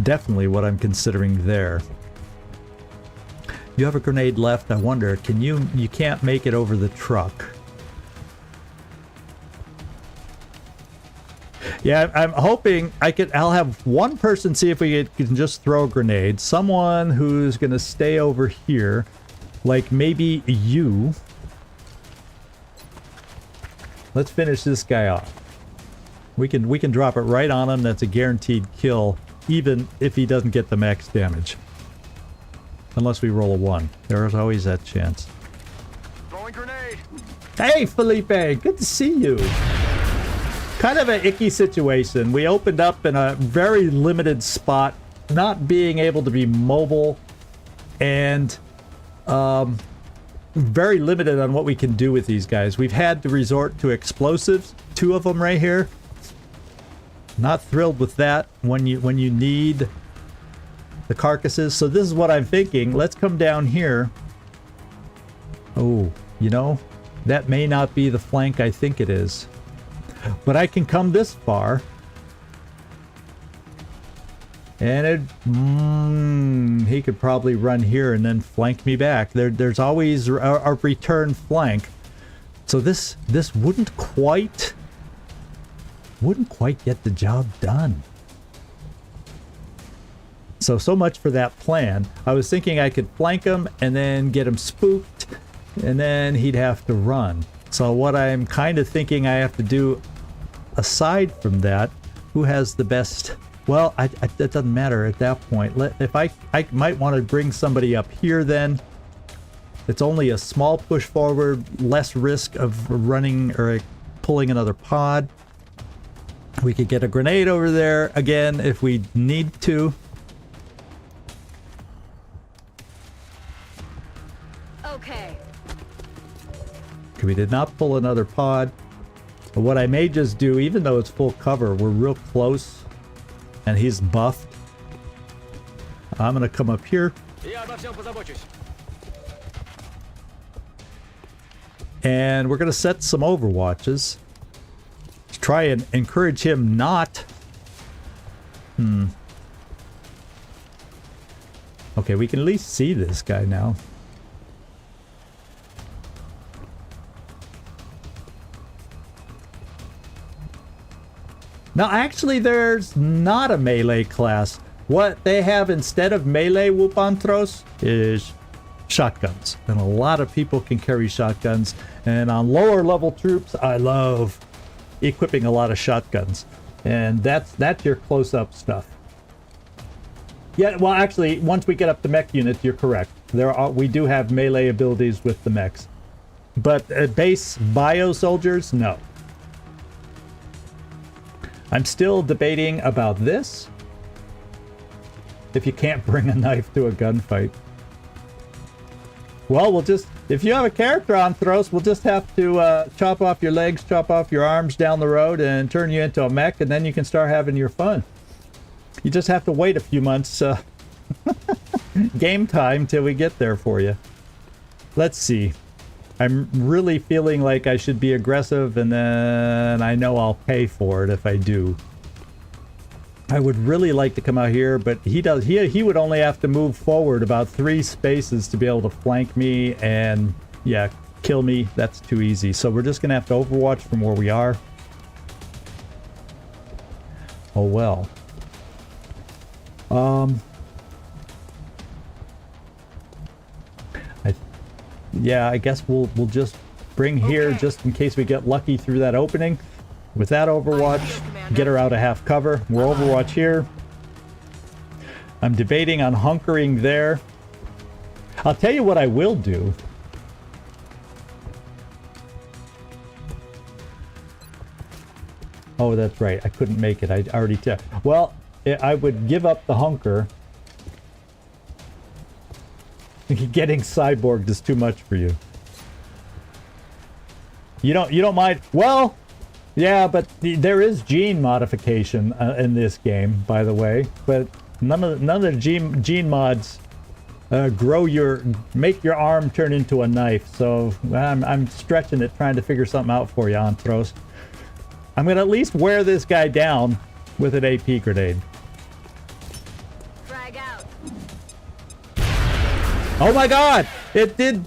Definitely what I'm considering there. You have a grenade left. I wonder, can you can't make it over the truck. Yeah, I'm hoping I'll have one person see if we can just throw a grenade. Someone who's going to stay over here, like maybe you. Let's finish this guy off. We can drop it right on him. That's a guaranteed kill, even if he doesn't get the max damage. Unless we roll a 1. There's always that chance. Throwing grenade. Hey, Felipe! Good to see you! Kind of an icky situation. We opened up in a very limited spot, not being able to be mobile, and very limited on what we can do with these guys. We've had to resort to explosives. 2 of them right here. Not thrilled with that when you need the carcasses. So this is what I'm thinking. Let's come down here. Oh, you know, that may not be the flank I think it is. But I can come this far. And he could probably run here and then flank me back. There's always a return flank. So this wouldn't quite get the job done. So much for that plan. I was thinking I could flank him and then get him spooked, and then he'd have to run. So what I'm kind of thinking I have to do, aside from that, who has the best... Well, it doesn't matter at that point. If I might want to bring somebody up here then. It's only a small push forward, less risk of running or pulling another pod. We could get a grenade over there again if we need to. Okay. We did not pull another pod. But what I may just do, even though it's full cover, we're real close, and he's buffed. I'm gonna come up here. And we're gonna set some overwatches. Try and encourage him not. Okay, we can at least see this guy now. Now, actually, there's not a melee class. What they have instead of melee Wupantros is shotguns. And a lot of people can carry shotguns. And on lower level troops, I love equipping a lot of shotguns. And that's your close-up stuff. Yeah, well, actually, once we get up to mech units, you're correct. We do have melee abilities with the mechs. But base bio soldiers, no. I'm still debating about this. If you can't bring a knife to a gunfight. Well, we'll just... If you have a character on Thros, we'll just have to chop off your legs, chop off your arms down the road, and turn you into a mech, and then you can start having your fun. You just have to wait a few months, game time, till we get there for you. Let's see. I'm really feeling like I should be aggressive, and then I know I'll pay for it if I do. I would really like to come out here, but he would only have to move forward about 3 spaces to be able to flank me and, yeah, kill me. That's too easy. So we're just going to have to overwatch from where we are. Oh, well. Yeah, I guess we'll just bring here just in case we get lucky through that opening. With that overwatch, get her out of half cover. We're overwatch here. I'm debating on hunkering there. I'll tell you what I will do. Oh, that's right. I couldn't make it. I already checked. Well, I would give up the hunker. Getting cyborged is too much for you. You don't mind? Well, yeah, but there is gene modification in this game, by the way. But none of the gene mods make your arm turn into a knife. So I'm stretching it, trying to figure something out for you, Antros. I'm gonna at least wear this guy down with an AP grenade. Frag out. Oh my God! It did.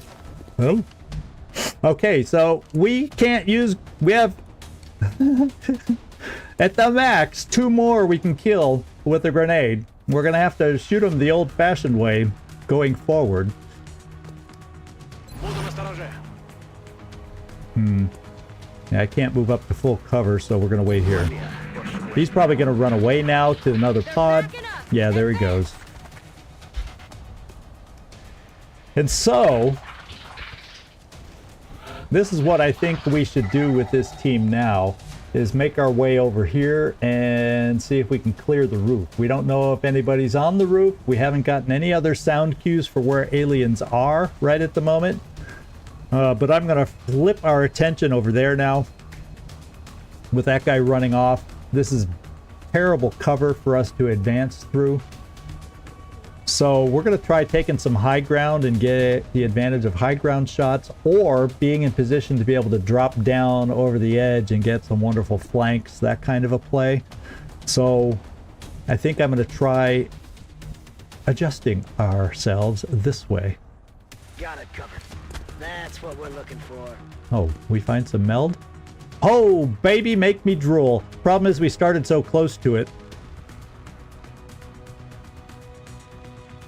Oh. Okay, so we can't use. We have at the max 2 more we can kill with a grenade. We're gonna have to shoot them the old-fashioned way going forward. Yeah, I can't move up to full cover, so we're gonna wait here. He's probably gonna run away now to another pod. Yeah, there he goes. And so, this is what I think we should do with this team now, is make our way over here and see if we can clear the roof. We don't know if anybody's on the roof. We haven't gotten any other sound cues for where aliens are right at the moment. But I'm going to flip our attention over there now with that guy running off. This is terrible cover for us to advance through. So we're going to try taking some high ground and get the advantage of high ground shots, or being in position to be able to drop down over the edge and get some wonderful flanks, that kind of a play. So I think I'm going to try adjusting ourselves this way. Got it covered. That's what we're looking for. Oh, we find some meld? Oh, baby, make me drool. Problem is we started so close to it.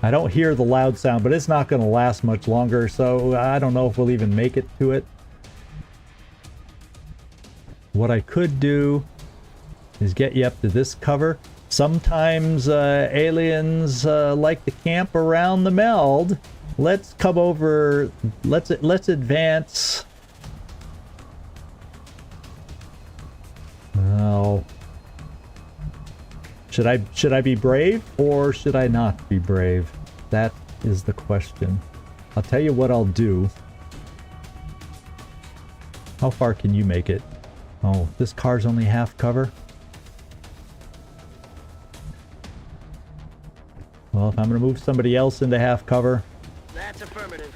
I don't hear the loud sound, but it's not going to last much longer, so I don't know if we'll even make it to it. What I could do is get you up to this cover. Sometimes aliens like to camp around the meld. Let's come over. Let's advance. Oh. Should I be brave or should I not be brave? That is the question. I'll tell you what I'll do. How far can you make it? Oh, this car's only half cover. Well, if I'm going to move somebody else into half cover. That's affirmative.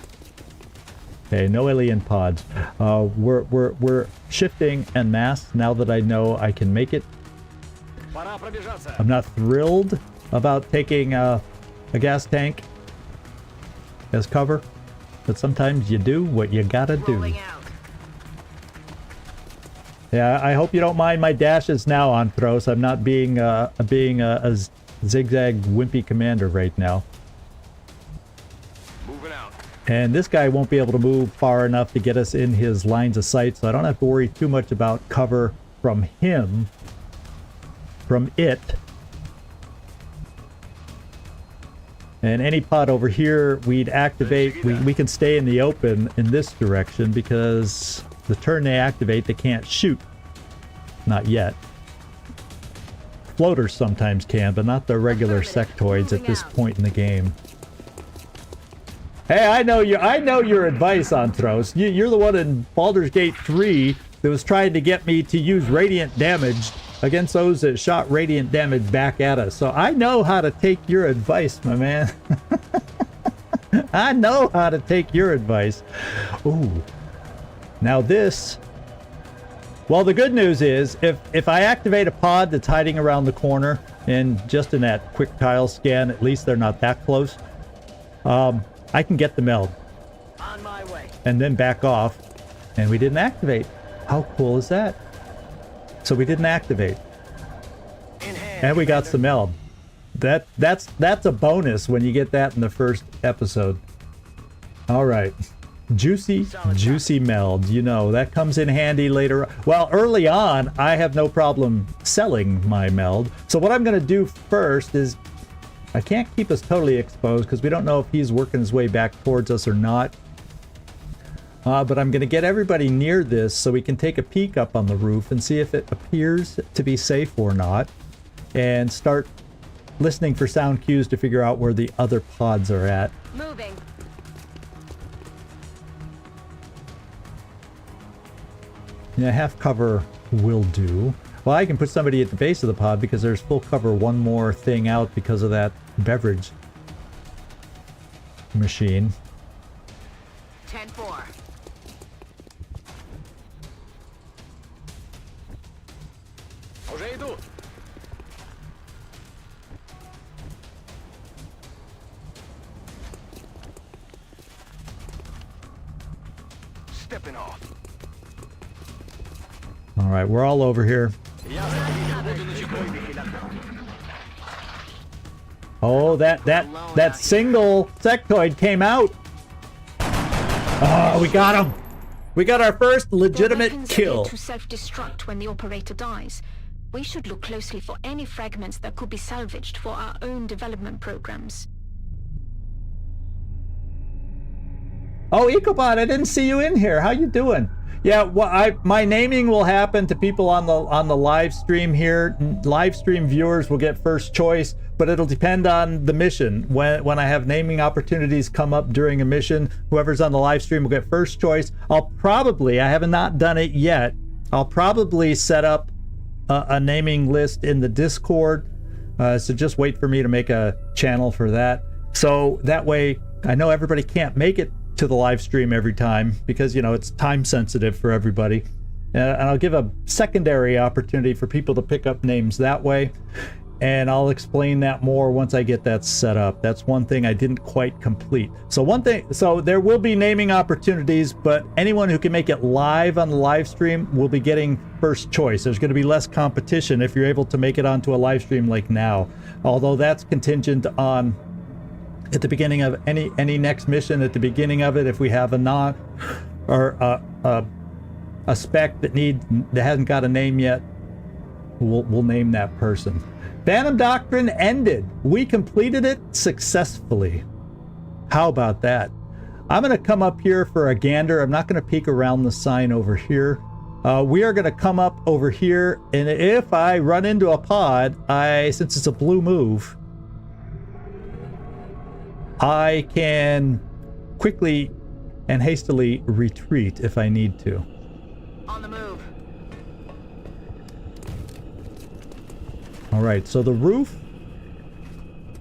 Okay, no alien pods. We're shifting en masse now that I know I can make it. I'm not thrilled about taking a gas tank as cover, but sometimes you do what you gotta do. Rolling out. Yeah, I hope you don't mind my dashes now, Anthros. I'm not being a zigzag wimpy commander right now. Moving out. And this guy won't be able to move far enough to get us in his lines of sight, so I don't have to worry too much about cover from him. From it. And any pod over here, we'd activate. We can stay in the open in this direction because the turn they activate, they can't shoot. Not yet. Floaters sometimes can, but not the regular sectoids at this point in the game. Hey, I know your advice, Anthros. You're the one in Baldur's Gate 3 that was trying to get me to use radiant damage against those that shot radiant damage back at us. So I know how to take your advice, my man. I know how to take your advice. Ooh. Now this... Well, the good news is, if I activate a pod that's hiding around the corner, and just in that quick tile scan, at least they're not that close, I can get the meld. On my way. And then back off, and we didn't activate. How cool is that? So we didn't activate. In hand, And we got some meld. That's a bonus when you get that in the first episode. All right. Juicy meld. You know, that comes in handy later. Well, early on, I have no problem selling my meld. So what I'm going to do first is, I can't keep us totally exposed because we don't know if he's working his way back towards us or not. But I'm going to get everybody near this so we can take a peek up on the roof and see if it appears to be safe or not. And start listening for sound cues to figure out where the other pods are at. Moving. Yeah, half cover will do. Well, I can put somebody at the base of the pod because there's full cover one more thing out because of that beverage machine. 10-4. Уже иду. Stepping off. All right, we're all over here. Oh, that single sectoid came out. Oh, we got him. We got our first legitimate kill. To self-destruct when the operator dies. We should look closely for any fragments that could be salvaged for our own development programs. Oh, Ecobot, I didn't see you in here. How you doing? Yeah, well, my naming will happen to people on the live stream here. Live stream viewers will get first choice, but it'll depend on the mission. When I have naming opportunities come up during a mission, whoever's on the live stream will get first choice. I have not done it yet. I'll probably set up a naming list in the Discord. So just wait for me to make a channel for that. So that way, I know everybody can't make it to the live stream every time because, you know, it's time sensitive for everybody. And I'll give a secondary opportunity for people to pick up names that way. And I'll explain that more once I get that set up. That's one thing I didn't quite complete. So there will be naming opportunities, but anyone who can make it live on the live stream will be getting first choice. There's going to be less competition if you're able to make it onto a live stream like now. Although that's contingent on at the beginning of any next mission, at the beginning of it, if we have a spec that hasn't got a name yet, we'll name that person. Phantom Doctrine ended. We completed it successfully. How about that? I'm going to come up here for a gander. I'm not going to peek around the sign over here. We are going to come up over here, and if I run into a pod, since it's a blue move, I can quickly and hastily retreat if I need to. On the move. Alright, so the roof,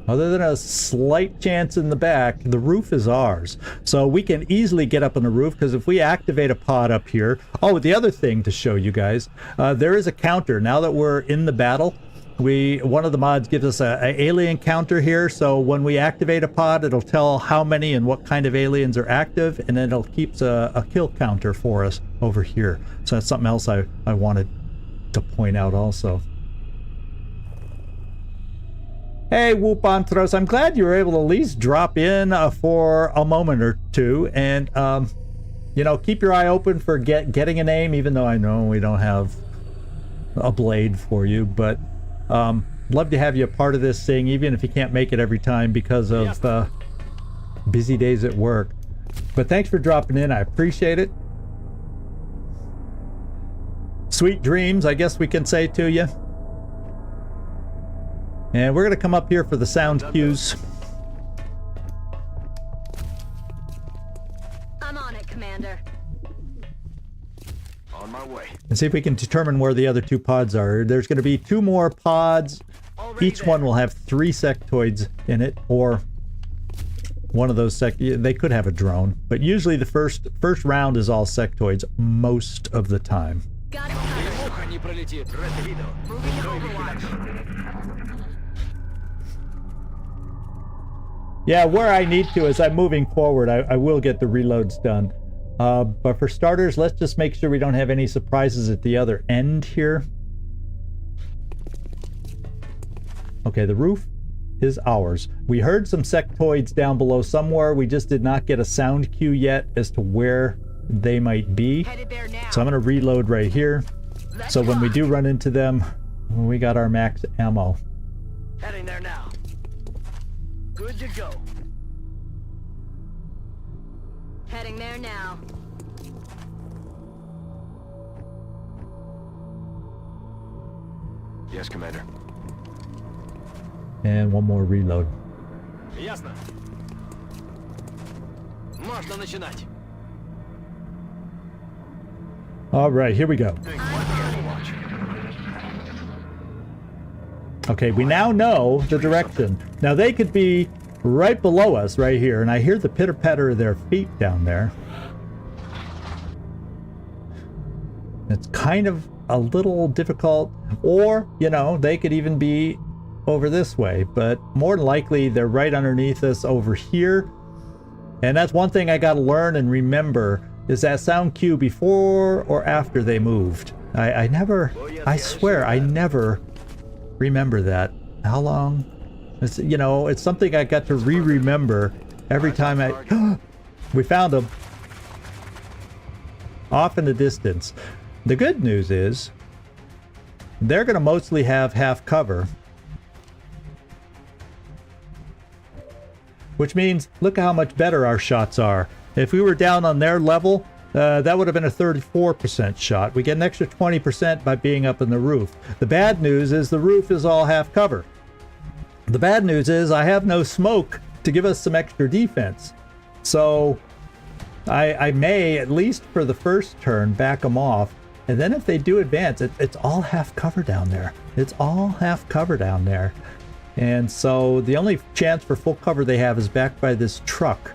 other than a slight chance in the back, the roof is ours. So we can easily get up on the roof, because if we activate a pod up here... Oh, the other thing to show you guys, there is a counter. Now that we're in the battle, one of the mods gives us a alien counter here, so when we activate a pod, it'll tell how many and what kind of aliens are active, and then it'll keep a kill counter for us over here. So that's something else I wanted to point out also. Hey, Whoopantros, I'm glad you were able to at least drop in for a moment or two, and you know, keep your eye open for getting a name, even though I know we don't have a blade for you, but love to have you a part of this thing, even if you can't make it every time because of busy days at work. But thanks for dropping in, I appreciate it. Sweet dreams, I guess we can say to you. And we're going to come up here for the sound cues. I'm on it, Commander. On my way. And see if we can determine where the other two pods are. There's going to be 2 more pods. Each one will have 3 sectoids in it, or one of those they could have a drone, but usually the first round is all sectoids most of the time. Got it covered. Moving to Overwatch. Yeah, where I need to, as I'm moving forward, I will get the reloads done. But for starters, let's just make sure we don't have any surprises at the other end here. Okay, the roof is ours. We heard some sectoids down below somewhere. We just did not get a sound cue yet as to where they might be. Headed there now. So I'm going to reload right here. So when we do run into them, we got our max ammo. Heading there now. Good to go. Heading there now. Yes, Commander. And one more reload. Ясно. Можно начинать. All right, here we go. Okay, we now know the direction. Now they could be right below us right here, and I hear the pitter-patter of their feet down there. It's kind of a little difficult, or, you know, they could even be over this way, but more than likely they're right underneath us over here. And that's one thing I gotta learn and remember, is that sound cue before or after they moved. I swear I never remember that. How long? It's, you know, it's something I got to remember every time we found them off in the distance. The good news is they're going to mostly have half cover, which means look how much better our shots are. If we were down on their level, that would have been a 34% shot. We get an extra 20% by being up in the roof. The bad news is the roof is all half cover. The bad news is I have no smoke to give us some extra defense. So I may, at least for the first turn, back them off. And then if they do advance, it's all half cover down there. It's all half cover down there. And so the only chance for full cover they have is back by this truck.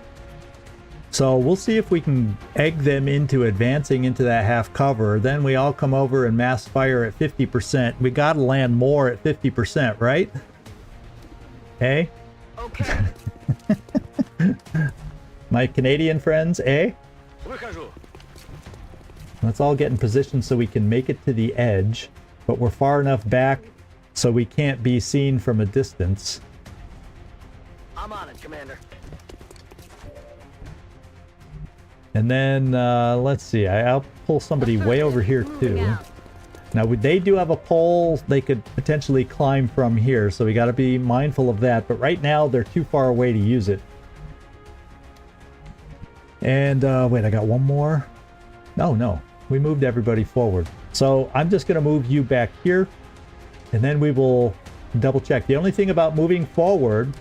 So we'll see if we can egg them into advancing into that half cover. Then we all come over and mass fire at 50%. We gotta land more at 50%, right? Hey? Okay. My Canadian friends, eh? Выхожу. Let's all get in position so we can make it to the edge, but we're far enough back so we can't be seen from a distance. I'm on it, Commander. And then, let's see, I'll pull somebody way over here too. Now, they do have a pole they could potentially climb from here, so we got to be mindful of that, but right now they're too far away to use it. And, wait, I got one more? No, we moved everybody forward. So I'm just going to move you back here, and then we will double check. The only thing about moving forward,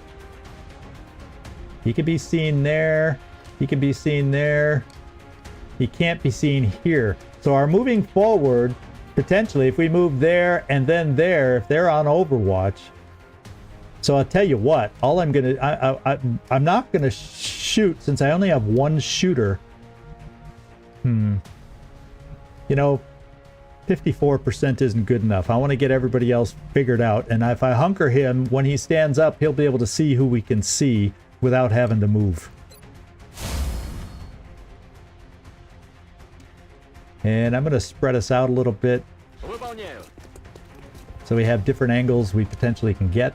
he can be seen there, he can be seen there, he can't be seen here. So our moving forward Potentially, if we move there and then there, if they're on Overwatch. So I'll tell you what, all I'm I'm not gonna shoot since I only have one shooter. You know, 54% isn't good enough. I want to get everybody else figured out, and if I hunker him, when he stands up, he'll be able to see who we can see without having to move. And I'm going to spread us out a little bit so we have different angles we potentially can get.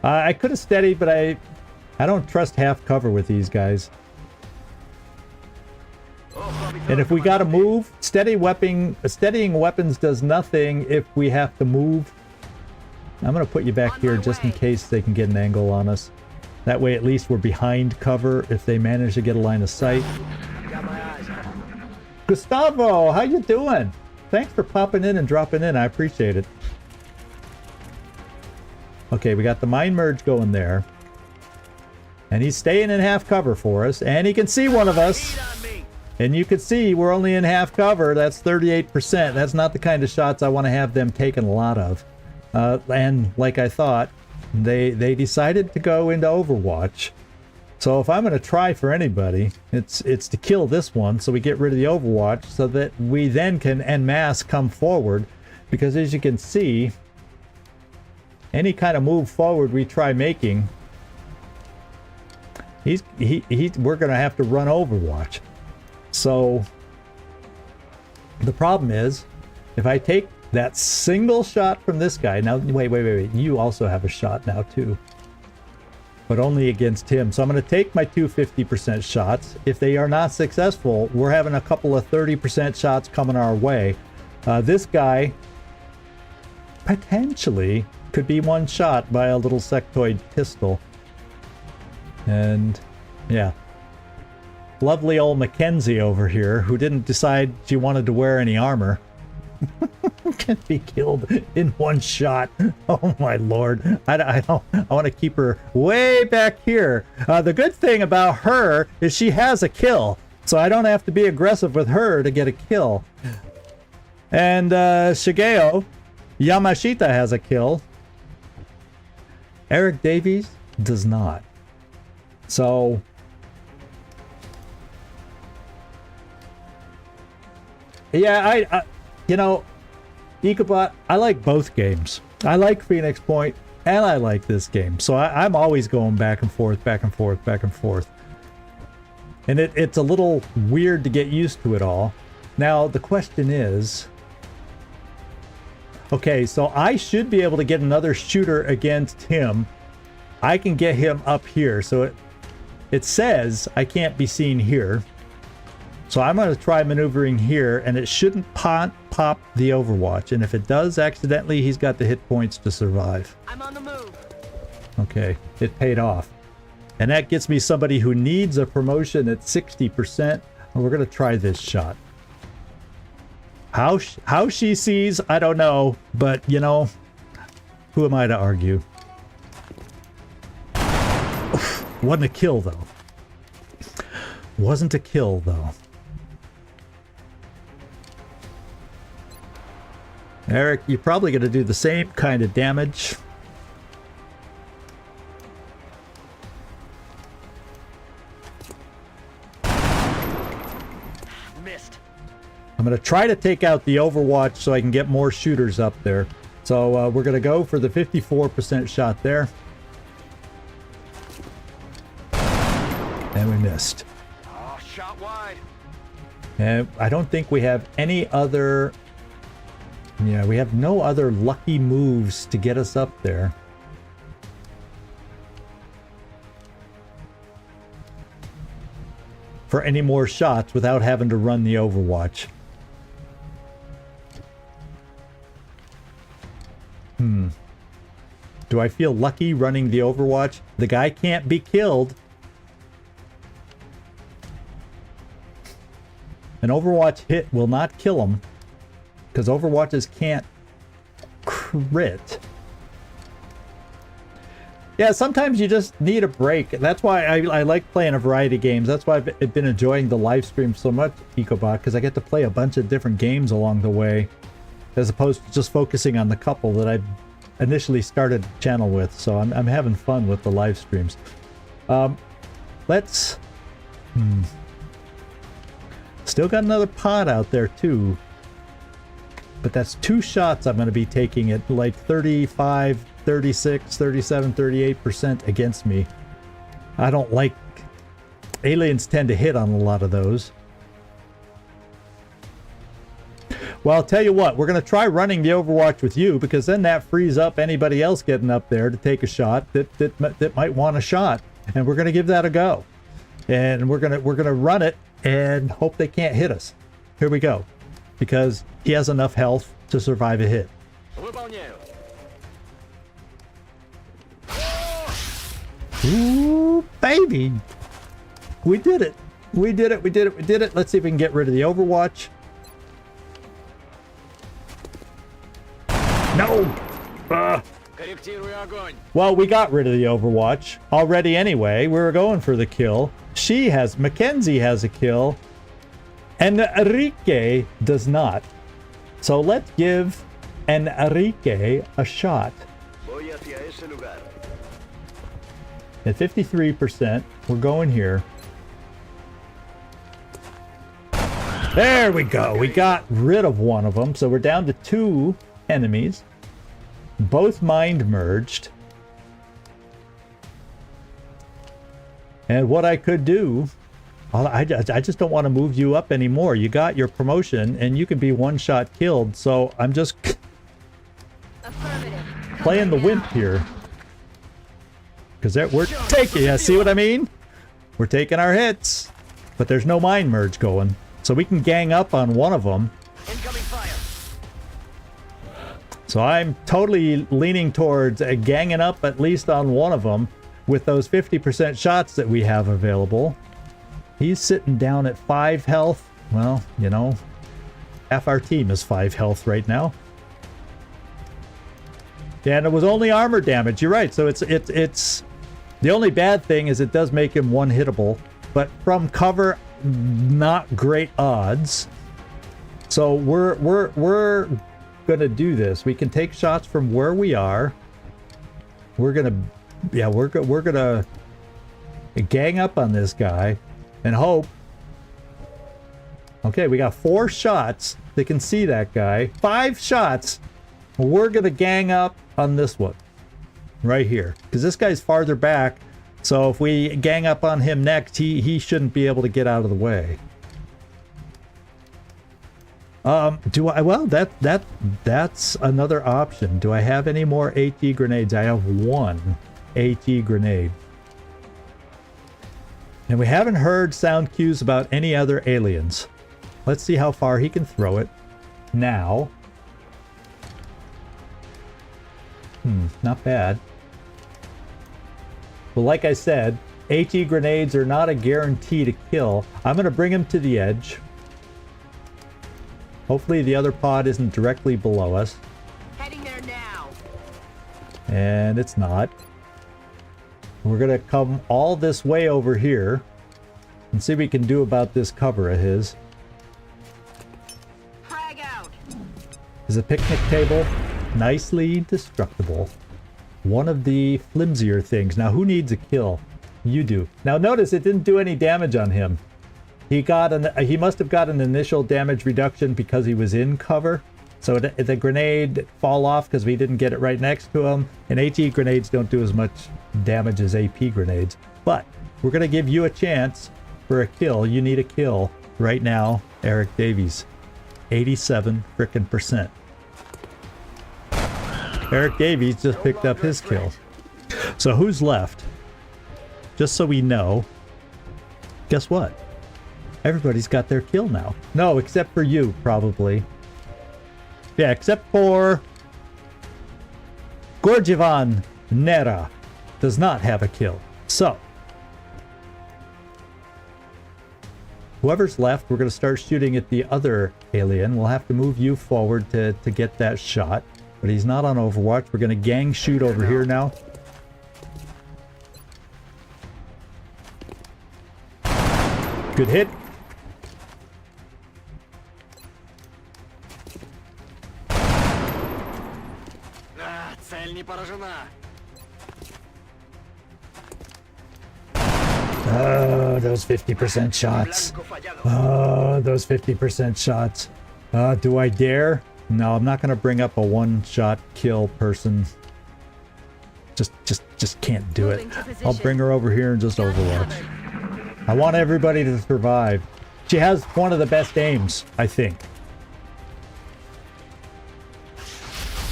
I could have steadied, but I don't trust half cover with these guys. And if we got to move, steadying weapons does nothing if we have to move. I'm going to put you back here just in case they can get an angle on us. That way at least we're behind cover if they manage to get a line of sight. Gustavo, how you doing? Thanks for popping in and dropping in. I appreciate it. Okay, we got the mine merge going there. And he's staying in half cover for us. And he can see one of us. And you can see we're only in half cover. That's 38%. That's not the kind of shots I want to have them taking a lot of. And like I thought, they decided to go into Overwatch. So if I'm going to try for anybody, it's to kill this one so we get rid of the Overwatch so that we then can en masse come forward. Because as you can see, any kind of move forward we try making, we're going to have to run Overwatch. So the problem is, if I take that single shot from this guy, now wait, you also have a shot now too. But only against him. So I'm going to take my two 50% shots. If they are not successful, we're having a couple of 30% shots coming our way. This guy potentially could be one shot by a little sectoid pistol. And yeah. Lovely old Mackenzie over here, who didn't decide she wanted to wear any armor. Can be killed in one shot. Oh my lord. I want to keep her way back here. The good thing about her is she has a kill, so I don't have to be aggressive with her to get a kill. And Shigeo Yamashita has a kill. Eric Davies does not. So yeah, I you know, Ecobot, I like both games. I like Phoenix Point, and I like this game. So I'm always going back and forth, back and forth, back and forth. And it's a little weird to get used to it all. Now, the question is... Okay, so I should be able to get another shooter against him. I can get him up here. So it says I can't be seen here. So I'm going to try maneuvering here, and it shouldn't pop the Overwatch. And if it does accidentally, he's got the hit points to survive. I'm on the move. Okay, it paid off. And that gets me somebody who needs a promotion at 60%. And we're going to try this shot. How she sees, I don't know. But, you know, who am I to argue? Oof, wasn't a kill, though. Wasn't a kill, though. Eric, you're probably going to do the same kind of damage. Missed. I'm going to try to take out the Overwatch so I can get more shooters up there. So we're going to go for the 54% shot there. And we missed. Oh, shot wide. And I don't think we have any other... Yeah, we have no other lucky moves to get us up there. For any more shots without having to run the Overwatch. Do I feel lucky running the Overwatch? The guy can't be killed. An Overwatch hit will not kill him. Because Overwatches can't crit. Yeah, sometimes you just need a break. That's why I like playing a variety of games. That's why I've been enjoying the live stream so much, EcoBot, because I get to play a bunch of different games along the way, as opposed to just focusing on the couple that I initially started the channel with. So I'm having fun with the live streams. Let's... Still got another pod out there too. But that's 2 shots I'm going to be taking at like 35... 36, 37, 38% against me. I don't like... Aliens tend to hit on a lot of those. Well, I'll tell you what, we're going to try running the Overwatch with you, because then that frees up anybody else getting up there to take a shot that might want a shot. And we're going to give that a go. And we're going to run it and hope they can't hit us. Here we go. Because he has enough health to survive a hit. Выполняю. Ooh, baby. We did it. We did it. We did it. We did it. Let's see if we can get rid of the Overwatch. No. Корректирую огонь. Well, we got rid of the Overwatch already anyway. We were going for the kill. Mackenzie has a kill. And Enrique does not. So let's give Enrique a shot. Voy hacia ese lugar. At 53%, we're going here. There we go. We got rid of one of them. So we're down to 2 enemies. Both mind merged. And what I could do... I just don't want to move you up anymore. You got your promotion, and you can be one-shot killed. So I'm just playing the wimp here. Because we're taking, yeah, see what I mean? We're taking our hits, but there's no mind merge going. So we can gang up on one of them. Incoming fire. So I'm totally leaning towards ganging up at least on one of them with those 50% shots that we have available. He's sitting down at 5 health. Well, you know, half our team is 5 health right now. Yeah, and it was only armor damage. You're right. So it's the only bad thing is it does make him one-hittable, but from cover, not great odds. So we're gonna do this. We can take shots from where we are. We're gonna gang up on this guy and hope. Okay, we got 4 shots. They can see that guy. 5 shots. We're gonna gang up on this one right here, because this guy's farther back. So if we gang up on him next, he shouldn't be able to get out of the way. Do I? Well, that's another option. Do I have any more AT grenades? I have 1 AT grenade. And we haven't heard sound cues about any other aliens. Let's see how far he can throw it now. Not bad. But like I said, AT grenades are not a guarantee to kill. I'm going to bring him to the edge. Hopefully the other pod isn't directly below us. Heading there now. And it's not. We're going to come all this way over here and see what we can do about this cover of his. Frag out. Is a picnic table nicely destructible. One of the flimsier things. Now, who needs a kill? You do. Now, notice it didn't do any damage on him. He must have got an initial damage reduction because he was in cover. So the grenade fall off because we didn't get it right next to him. And AT grenades don't do as much damage as AP grenades. But we're going to give you a chance for a kill. You need a kill right now, Eric Davies. 87 frickin' percent. Eric Davies just picked up his kill. So who's left? Just so we know. Guess what? Everybody's got their kill now. No, except for you, probably. Yeah, except for Gorjivan Nera does not have a kill. So whoever's left, we're going to start shooting at the other alien. We'll have to move you forward to get that shot. But he's not on Overwatch. We're going to gang shoot over here now. Good hit. Цель не поражена. Oh, those 50% shots. Oh, those 50% shots. Do I dare? No, I'm not going to bring up a one-shot kill person. Just can't do it. I'll bring her over here and just Overwatch. I want everybody to survive. She has one of the best aims, I think.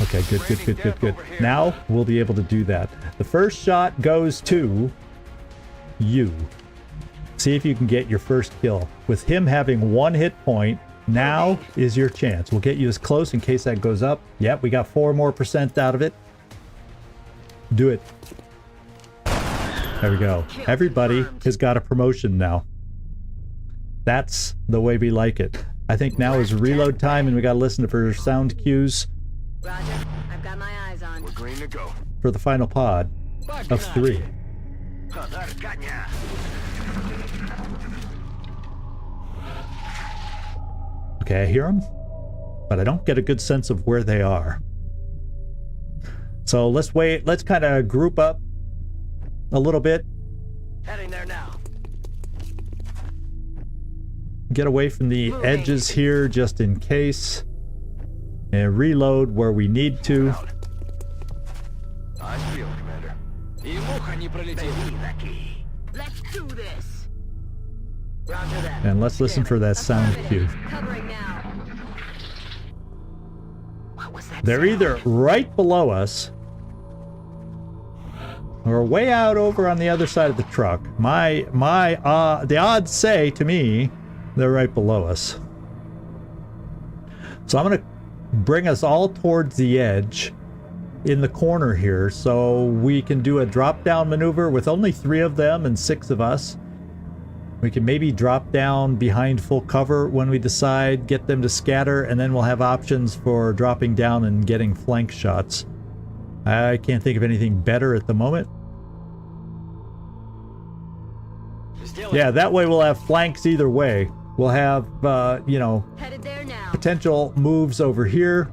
Okay, good. Now we'll be able to do that. The first shot goes to you. See if you can get your first kill. With him having 1 hit point, now is your chance. We'll get you as close in case that goes up. Yep, we got 4% more out of it. Do it. There we go. Everybody has got a promotion now. That's the way we like it. I think now is reload time and we gotta listen for sound cues. Roger. I've got my eyes on. We're green to go. For the final pod of 3. Okay, I hear them, but I don't get a good sense of where they are. So let's wait. Let's kind of group up a little bit. Heading there now. Get away from the edges here just in case. And reload where we need to. I feel, Commander. И муха не пролетит. Let's do this. Roger that. And let's listen for that sound cue. Covering now. What was that? They're either right below us or way out over on the other side of the truck. The odds say to me they're right below us. So I'm going to bring us all towards the edge in the corner here so we can do a drop down maneuver with only 3 of them and 6 of us. We can maybe drop down behind full cover when we decide, get them to scatter, and then we'll have options for dropping down and getting flank shots. I can't think of anything better at the moment. Yeah, that way we'll have flanks either way. We'll have, you know, Headed there now. potential moves over here.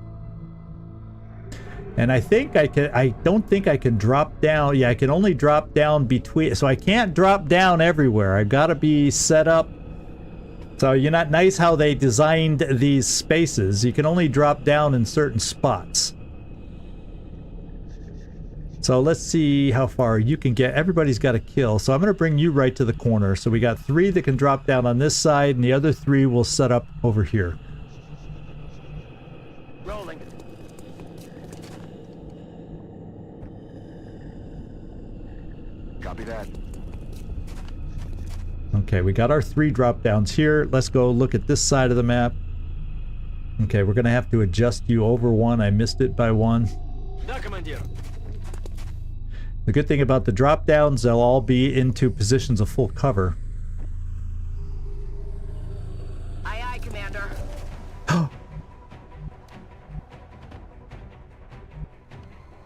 And I think I don't think I can drop down. Yeah, I can only drop down between, so I can't drop down everywhere. I've got to be set up. So you're not nice how they designed these spaces. You can only drop down in certain spots. So let's see how far you can get. Everybody's got a kill. So I'm going to bring you right to the corner. So we got 3 that can drop down on this side, and the other 3 will set up over here. Rolling. Copy that. Okay, we got our 3 drop downs here. Let's go look at this side of the map. Okay, we're going to have to adjust you over 1. I missed it by 1. Да, командир. The good thing about the drop downs, they'll all be into positions of full cover. Aye, aye, Commander.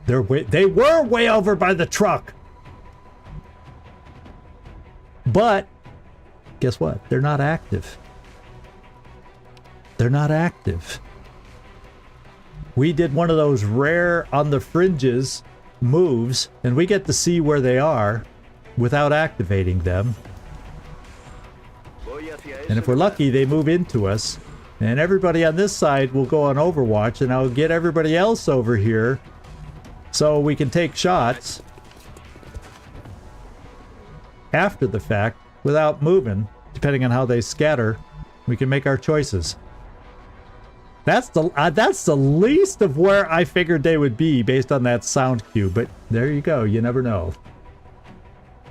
They were way over by the truck. But guess what? They're not active. They're not active. We did one of those rare on the fringes moves, and we get to see where they are without activating them. And if we're lucky, they move into us, and everybody on this side will go on Overwatch, and I'll get everybody else over here so we can take shots after the fact without moving. Depending on how they scatter, we can make our choices. That's the least of where I figured they would be based on that sound cue, but there you go. You never know.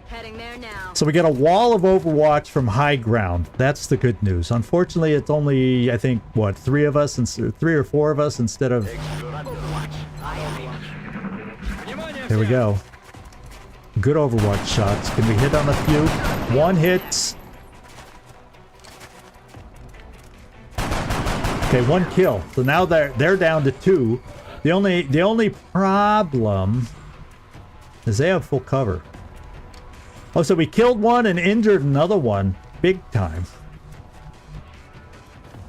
Heading there now. So we get a wall of Overwatch from high ground. That's the good news. Unfortunately, it's only, I think, what, 3 of us, and 3 or 4 of us instead of. There we go. Good Overwatch shots. Can we hit on a few? 1 hit. Okay, 1 kill. So now they're down to 2. The only problem is they have full cover. Oh, so we killed 1 and injured another one big time.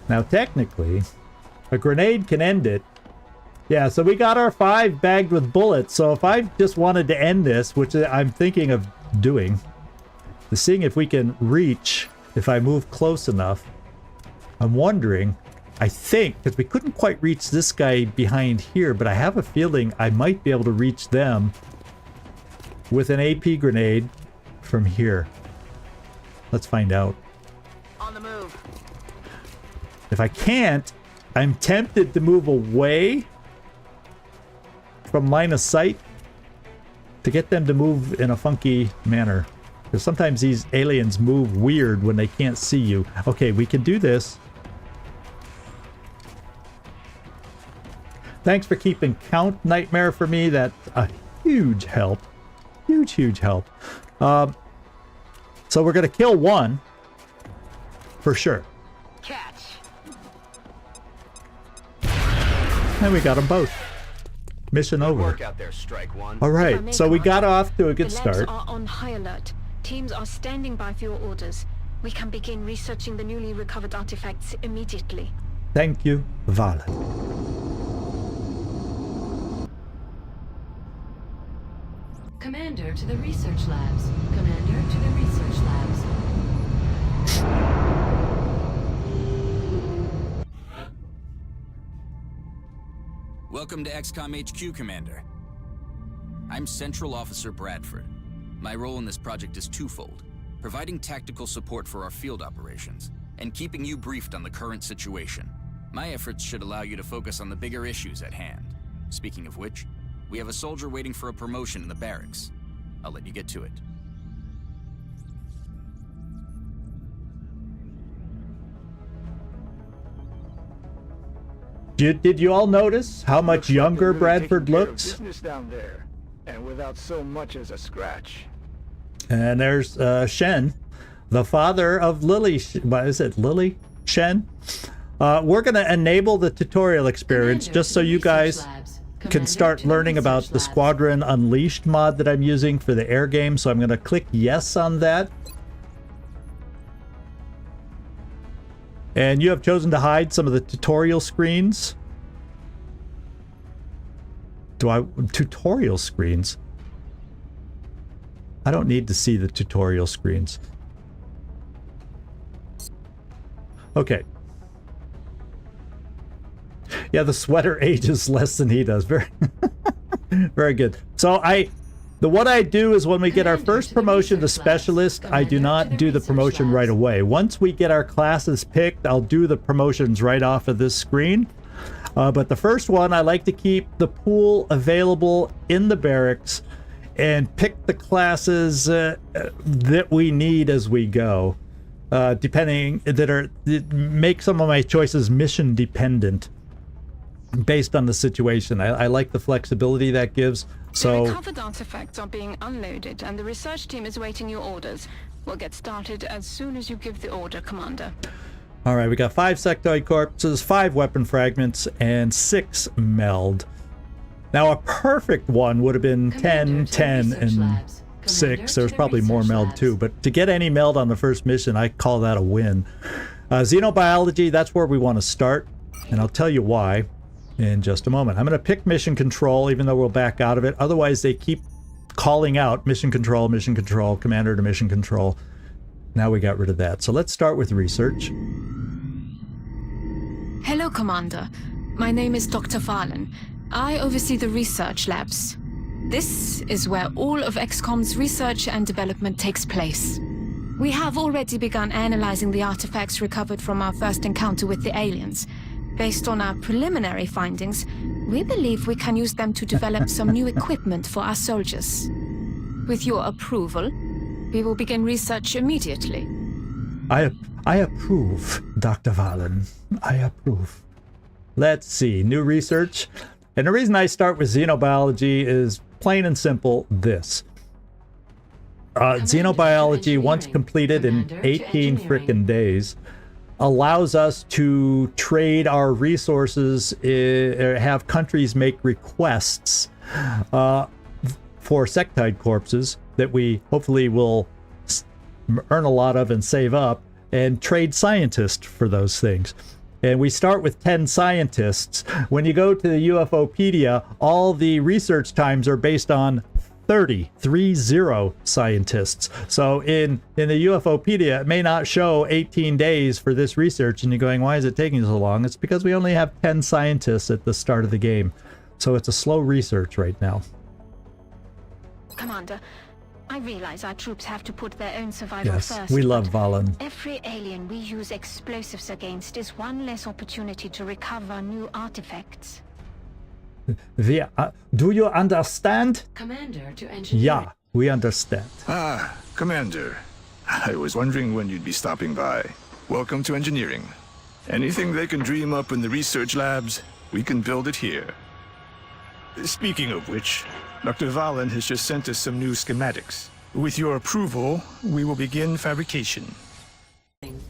Now, technically, a grenade can end it. Yeah, so we got our 5 bagged with bullets. So if I just wanted to end this, which I'm thinking of doing, is seeing if we can reach, if I move close enough. I'm wondering, I think, because we couldn't quite reach this guy behind here, but I have a feeling I might be able to reach them with an AP grenade from here. Let's find out. On the move. If I can't, I'm tempted to move away from line of sight to get them to move in a funky manner. Because sometimes these aliens move weird when they can't see you. Okay, we can do this. Thanks for keeping count, Nightmare, for me. That's a huge help. Huge, huge help. So we're going to kill one. For sure. Catch. And we got them both. Mission over. Work out there, Strike One. All right, so we got off to a good The labs start. are on high alert. Teams are standing by for your orders. We can begin researching the newly recovered artifacts immediately. Thank you, Vahlen. Commander to the research labs. Commander to the research labs. Welcome to XCom HQ, Commander. I'm Central Officer Bradford. My role in this project is twofold: providing tactical support for our field operations, and keeping you briefed on the current situation. My efforts should allow you to focus on the bigger issues at hand. Speaking of which, we have a soldier waiting for a promotion in the barracks. I'll let you get to it. Did you all notice how much younger Bradford looks? Business down there, and without so much as a scratch. And there's Shen, the father of Lily. What is it, Lily? Shen? We're going to enable the tutorial experience just so you guys can start learning about the Squadron Unleashed mod that I'm using for the air game. So I'm going to click yes on that. And you have chosen to hide some of the tutorial screens. Tutorial screens? I don't need to see the tutorial screens. Okay. Yeah, the sweater ages less than he does. Very, very good. So what I do is when we get our first promotion to specialist, I do not do the promotion right away. Once we get our classes picked, I'll do the promotions right off of this screen. But the first one, I like to keep the pool available in the barracks and pick the classes that we need as we go. Make some of my choices mission dependent based on the situation. I like the flexibility that gives. The recovered artifacts are being unloaded, and the research team is waiting your orders. We'll get started as soon as you give the order, Commander. All right, we got 5 sectoid corpses, 5 weapon fragments, and 6 meld. Now, a perfect one would have been 10, 10, and 6. There's probably more meld too, but to get any meld on the first mission, I call that a win. Xenobiology, that's where we want to start, and I'll tell you why in just a moment. I'm going to pick mission control, even though we'll back out of it. Otherwise, they keep calling out mission control, commander to mission control. Now we got rid of that. So let's start with research. Hello, Commander. My name is Dr. Vahlen. I oversee the research labs. This is where all of XCom's research and development takes place. We have already begun analyzing the artifacts recovered from our first encounter with the aliens. Based on our preliminary findings, we believe we can use them to develop some new equipment for our soldiers. With your approval, we will begin research immediately. I approve, Dr. Vahlen. I approve. Let's see, new research. And the reason I start with xenobiology is plain and simple this. Xenobiology, once completed in 18 frickin' days, allows us to trade our resources, have countries make requests for sectoid corpses that we hopefully will earn a lot of and save up. and trade scientists for those things. And we start with 10 scientists. When you go to the UFOpedia, all the research times are based on 30 scientists. So in the UFOpedia, it may not show 18 days for this research, and you're going, why is it taking so long? It's because we only have 10 scientists at the start of the game. So it's a slow research right now. Commander, I realize our troops have to put their own survival Yes, first. we love Vahlen. Every alien we use explosives against is one less opportunity to recover new artifacts. Do you understand? Commander to engineer. Yeah, we understand. Ah, Commander. I was wondering when you'd be stopping by. Welcome to engineering. Anything they can dream up in the research labs, we can build it here. Speaking of which, Dr. Vahlen has just sent us some new schematics. With your approval, we will begin fabrication.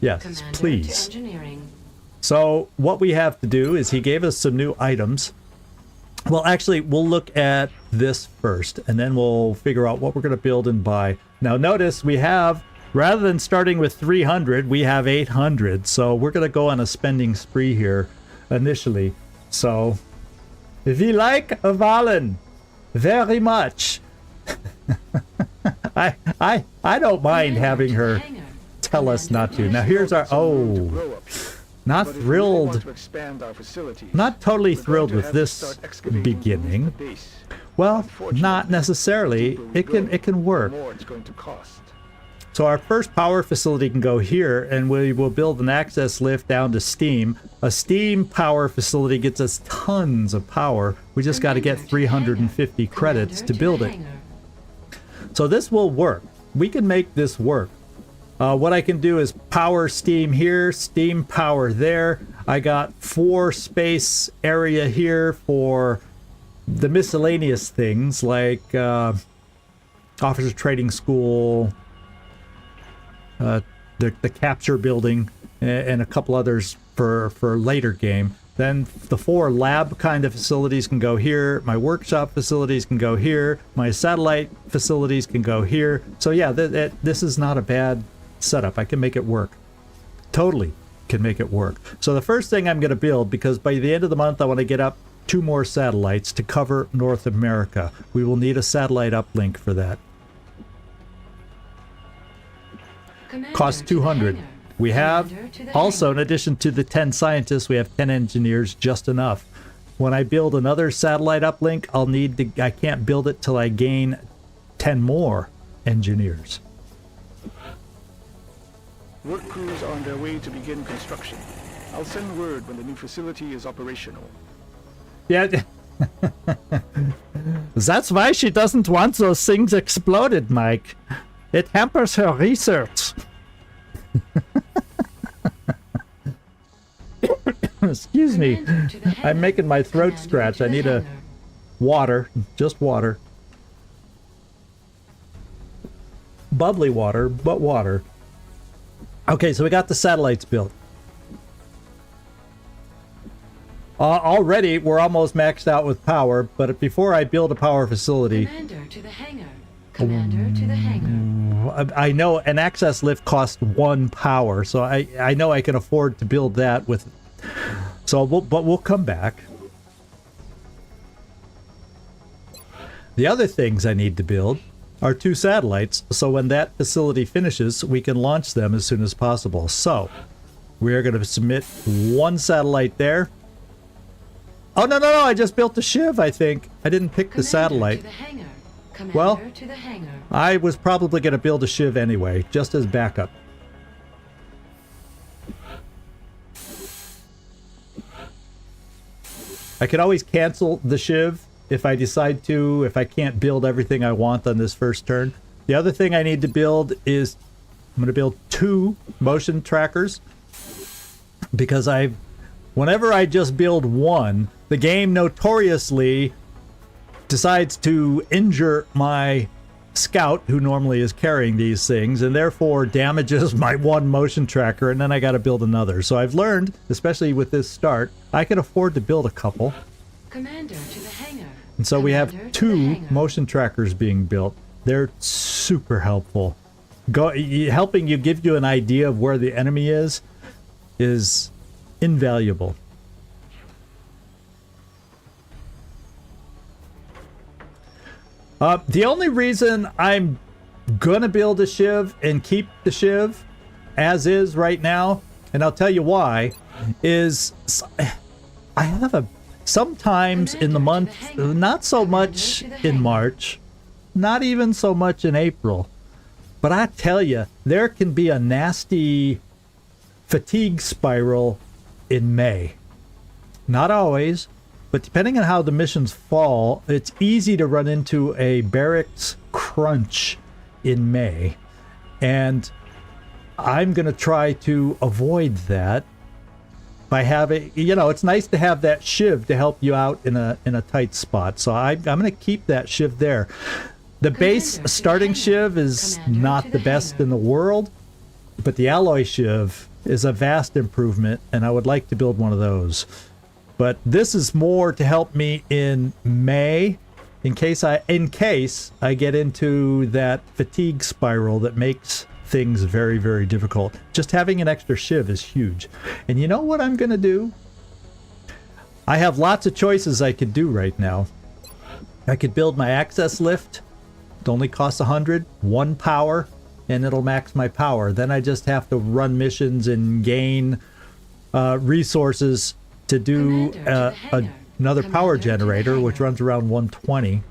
Yes, Commander please. to engineering. So what we have to do is he gave us some new items. Well, actually, we'll look at this first, and then we'll figure out what we're going to build and buy. Now, notice we have, rather than starting with 300, we have 800. So we're going to go on a spending spree here initially. So, we like Vahlen very much. I don't mind having her tell us not to. Now, here's our... Oh... Not thrilled. Not totally thrilled with this beginning. Well, not necessarily. It can work. So our first power facility can go here, and we will build an access lift down to steam. A steam power facility gets us tons of power. We just got to get 350 credits to build it. So this will work. We can make this work. What I can do is power steam here, steam power there. I got 4 space area here for the miscellaneous things like Officer Trading School, the capture building, and a couple others for later game. Then the 4 lab kind of facilities can go here. My workshop facilities can go here. My satellite facilities can go here. So yeah, this is not a bad setup. I can make it work. Totally can make it work. So the first thing I'm going to build, because by the end of the month I want to get up 2 more satellites to cover North America. We will need a satellite uplink for that. Cost 200. We have also, in addition to the 10 scientists, we have 10 engineers, just enough. When I build another satellite uplink, I can't build it till I gain 10 more engineers. Work crews are on their way to begin construction. I'll send word when the new facility is operational. Yeah. That's why she doesn't want those things exploded, Mike. It hampers her research. Excuse me. I'm making my throat scratch. I need a water. Just water. Bubbly water, but water. Okay, so we got the satellites built. Already, we're almost maxed out with power, but before I build a power facility... Commander to the hangar. Commander to the hangar. I know an access lift costs 1 power, so I know I can afford to build that with... So, but we'll come back. The other things I need to build are 2 satellites, so when that facility finishes, we can launch them as soon as possible. So, we are going to submit 1 satellite there. Oh, no, I just built the Shiv, I think. I didn't pick the satellite. To the hangar. Well, to the hangar. I was probably going to build a Shiv anyway, just as backup. I could always cancel the Shiv if I decide to, if I can't build everything I want on this first turn. The other thing I need to build is, I'm going to build 2 motion trackers, because whenever I just build 1, the game notoriously decides to injure my scout, who normally is carrying these things, and therefore damages my 1 motion tracker, and then I got to build another. So I've learned, especially with this start, I can afford to build a couple. Commander to the hangar. And so we have 2 motion trackers being built. They're super helpful. helping you give you an idea of where the enemy is invaluable. The only reason I'm gonna build a Shiv and keep the Shiv as is right now, and I'll tell you why, is I have sometimes in the month, not so much in March, not even so much in April, but I tell you, there can be a nasty fatigue spiral in May. Not always, but depending on how the missions fall, it's easy to run into a barracks crunch in May. And I'm going to try to avoid that by having, it's nice to have that Shiv to help you out in a tight spot. So I'm going to keep that Shiv there. The base starting Shiv is not the best in the world, but the alloy Shiv is a vast improvement, and I would like to build one of those. But this is more to help me in May, in case I get into that fatigue spiral that makes things very, very difficult. Just having an extra Shiv is huge. And you know what I'm going to do? I have lots of choices I could do right now. I could build my access lift. It only costs 100, 1 power, and it'll max my power. Then I just have to run missions and gain resources to do another power generator, which runs around 120.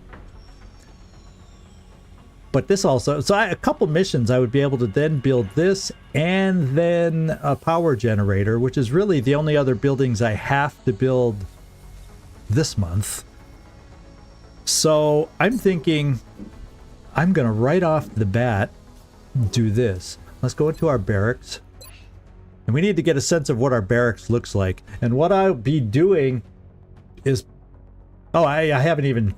But this also, so a couple missions I would be able to then build this and then a power generator, which is really the only other buildings I have to build this month. So I'm thinking I'm going to right off the bat do this. Let's go into our barracks. And we need to get a sense of what our barracks looks like. And what I'll be doing is... Oh, I haven't even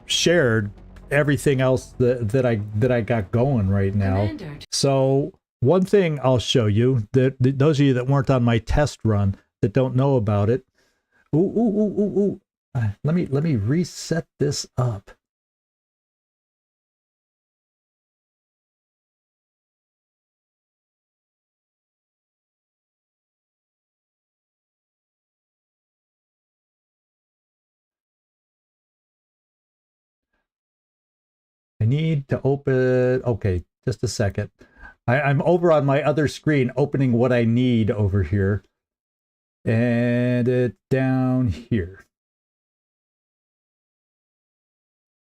shared everything else that I got going right now. Commander. So one thing I'll show you, that those of you that weren't on my test run that don't know about it. Let me reset this up. I need to open... Okay, just a second. I'm over on my other screen opening what I need over here. And it's down here.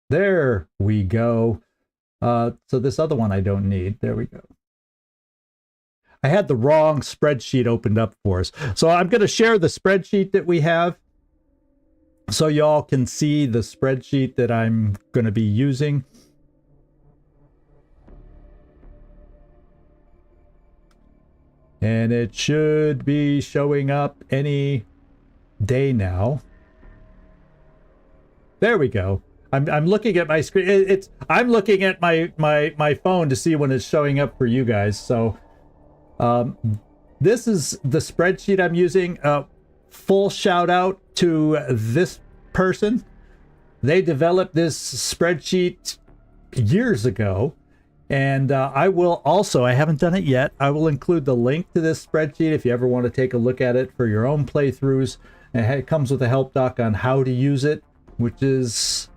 There we go. So this other one I don't need. There we go. I had the wrong spreadsheet opened up for us. So I'm going to share the spreadsheet that we have, so y'all can see the spreadsheet that I'm going to be using. And it should be showing up any day now. There we go. I'm looking at my screen. I'm looking at my phone to see when it's showing up for you guys. So this is the spreadsheet I'm using. Full shout out to this person. They developed this spreadsheet years ago. And I will also, I haven't done it yet, I will include the link to this spreadsheet if you ever want to take a look at it for your own playthroughs. And it comes with a help doc on how to use it, which is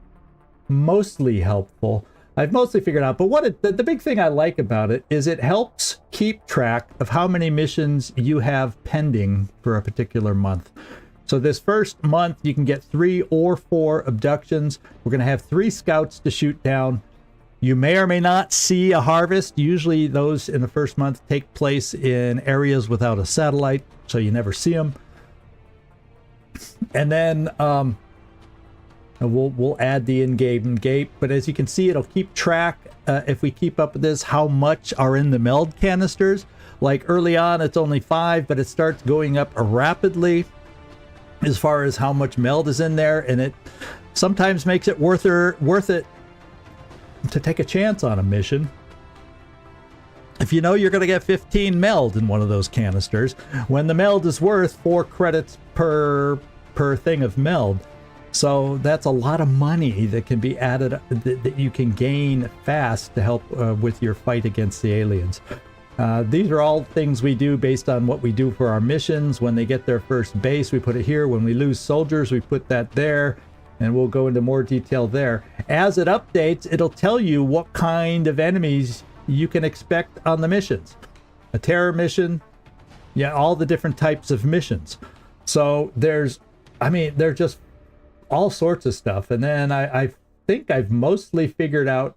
mostly helpful. I've mostly figured out, but the big thing I like about it is it helps keep track of how many missions you have pending for a particular month. So this first month, you can get 3 or 4 abductions. We're going to have 3 scouts to shoot down. You may or may not see a harvest. Usually those in the first month take place in areas without a satellite, so you never see them. And then we'll add the in-game gate. But as you can see, it'll keep track, if we keep up with this, how much are in the meld canisters. Like early on, it's only 5, but it starts going up rapidly as far as how much meld is in there. And it sometimes makes it worth it to take a chance on a mission. If you know you're going to get 15 meld in one of those canisters, when the meld is worth 4 credits per thing of meld, So that's a lot of money that can be added, that you can gain fast to help with your fight against the aliens. These are all things we do based on what we do for our missions. When they get their first base, we put it here. When we lose soldiers, we put that there. And we'll go into more detail there. As it updates, it'll tell you what kind of enemies you can expect on the missions. A terror mission, yeah, all the different types of missions. So there's just all sorts of stuff. And then I think I've mostly figured out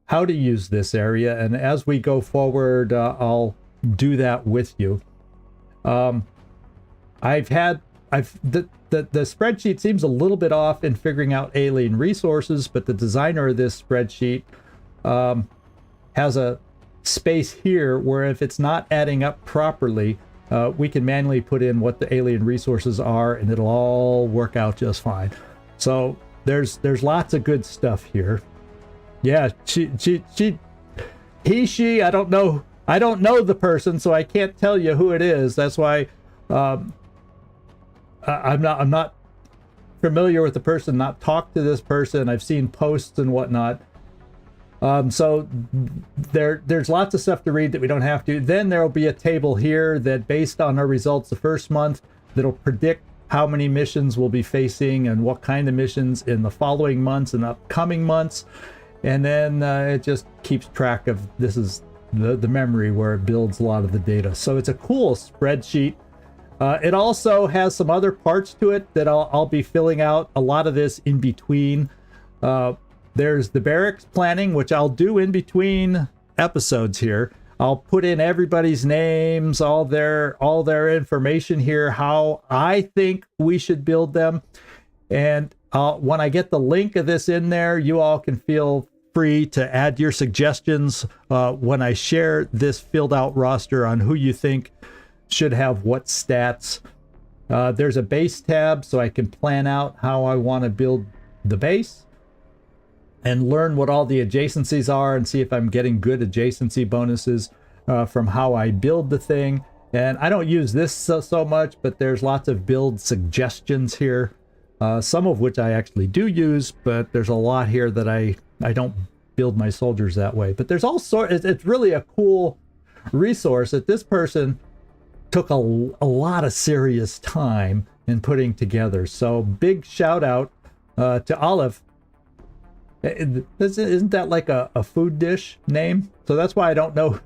how to use this area. And as we go forward, I'll do that with you. The spreadsheet seems a little bit off in figuring out alien resources, but the designer of this spreadsheet has a space here where if it's not adding up properly, we can manually put in what the alien resources are, and it'll all work out just fine. So there's lots of good stuff here. Yeah, she, I don't know the person, so I can't tell you who it is. That's why I'm not familiar with the person, not talked to this person. I've seen posts and whatnot. So there's lots of stuff to read that we don't have to. Then there'll be a table here that, based on our results the first month, that'll predict how many missions we'll be facing and what kind of missions in the following months and upcoming months. And then it just keeps track of, this is the memory where it builds a lot of the data. So it's a cool spreadsheet. It also has some other parts to it that I'll be filling out a lot of this in between. There's the barracks planning, which I'll do in between episodes here. I'll put in everybody's names, all their information here, how I think we should build them. And when I get the link of this in there, you all can feel free to add your suggestions when I share this filled out roster on who you think should have what stats. There's a base tab, so I can plan out how I want to build the base and learn what all the adjacencies are and see if I'm getting good adjacency bonuses from how I build the thing. And I don't use this so much, but there's lots of build suggestions here, some of which I actually do use, but there's a lot here that I don't build my soldiers that way. But there's all sorts. It's really a cool resource that this person took a lot of serious time in putting together. So big shout out to Olive. Isn't that like a food dish name? So that's why I don't know.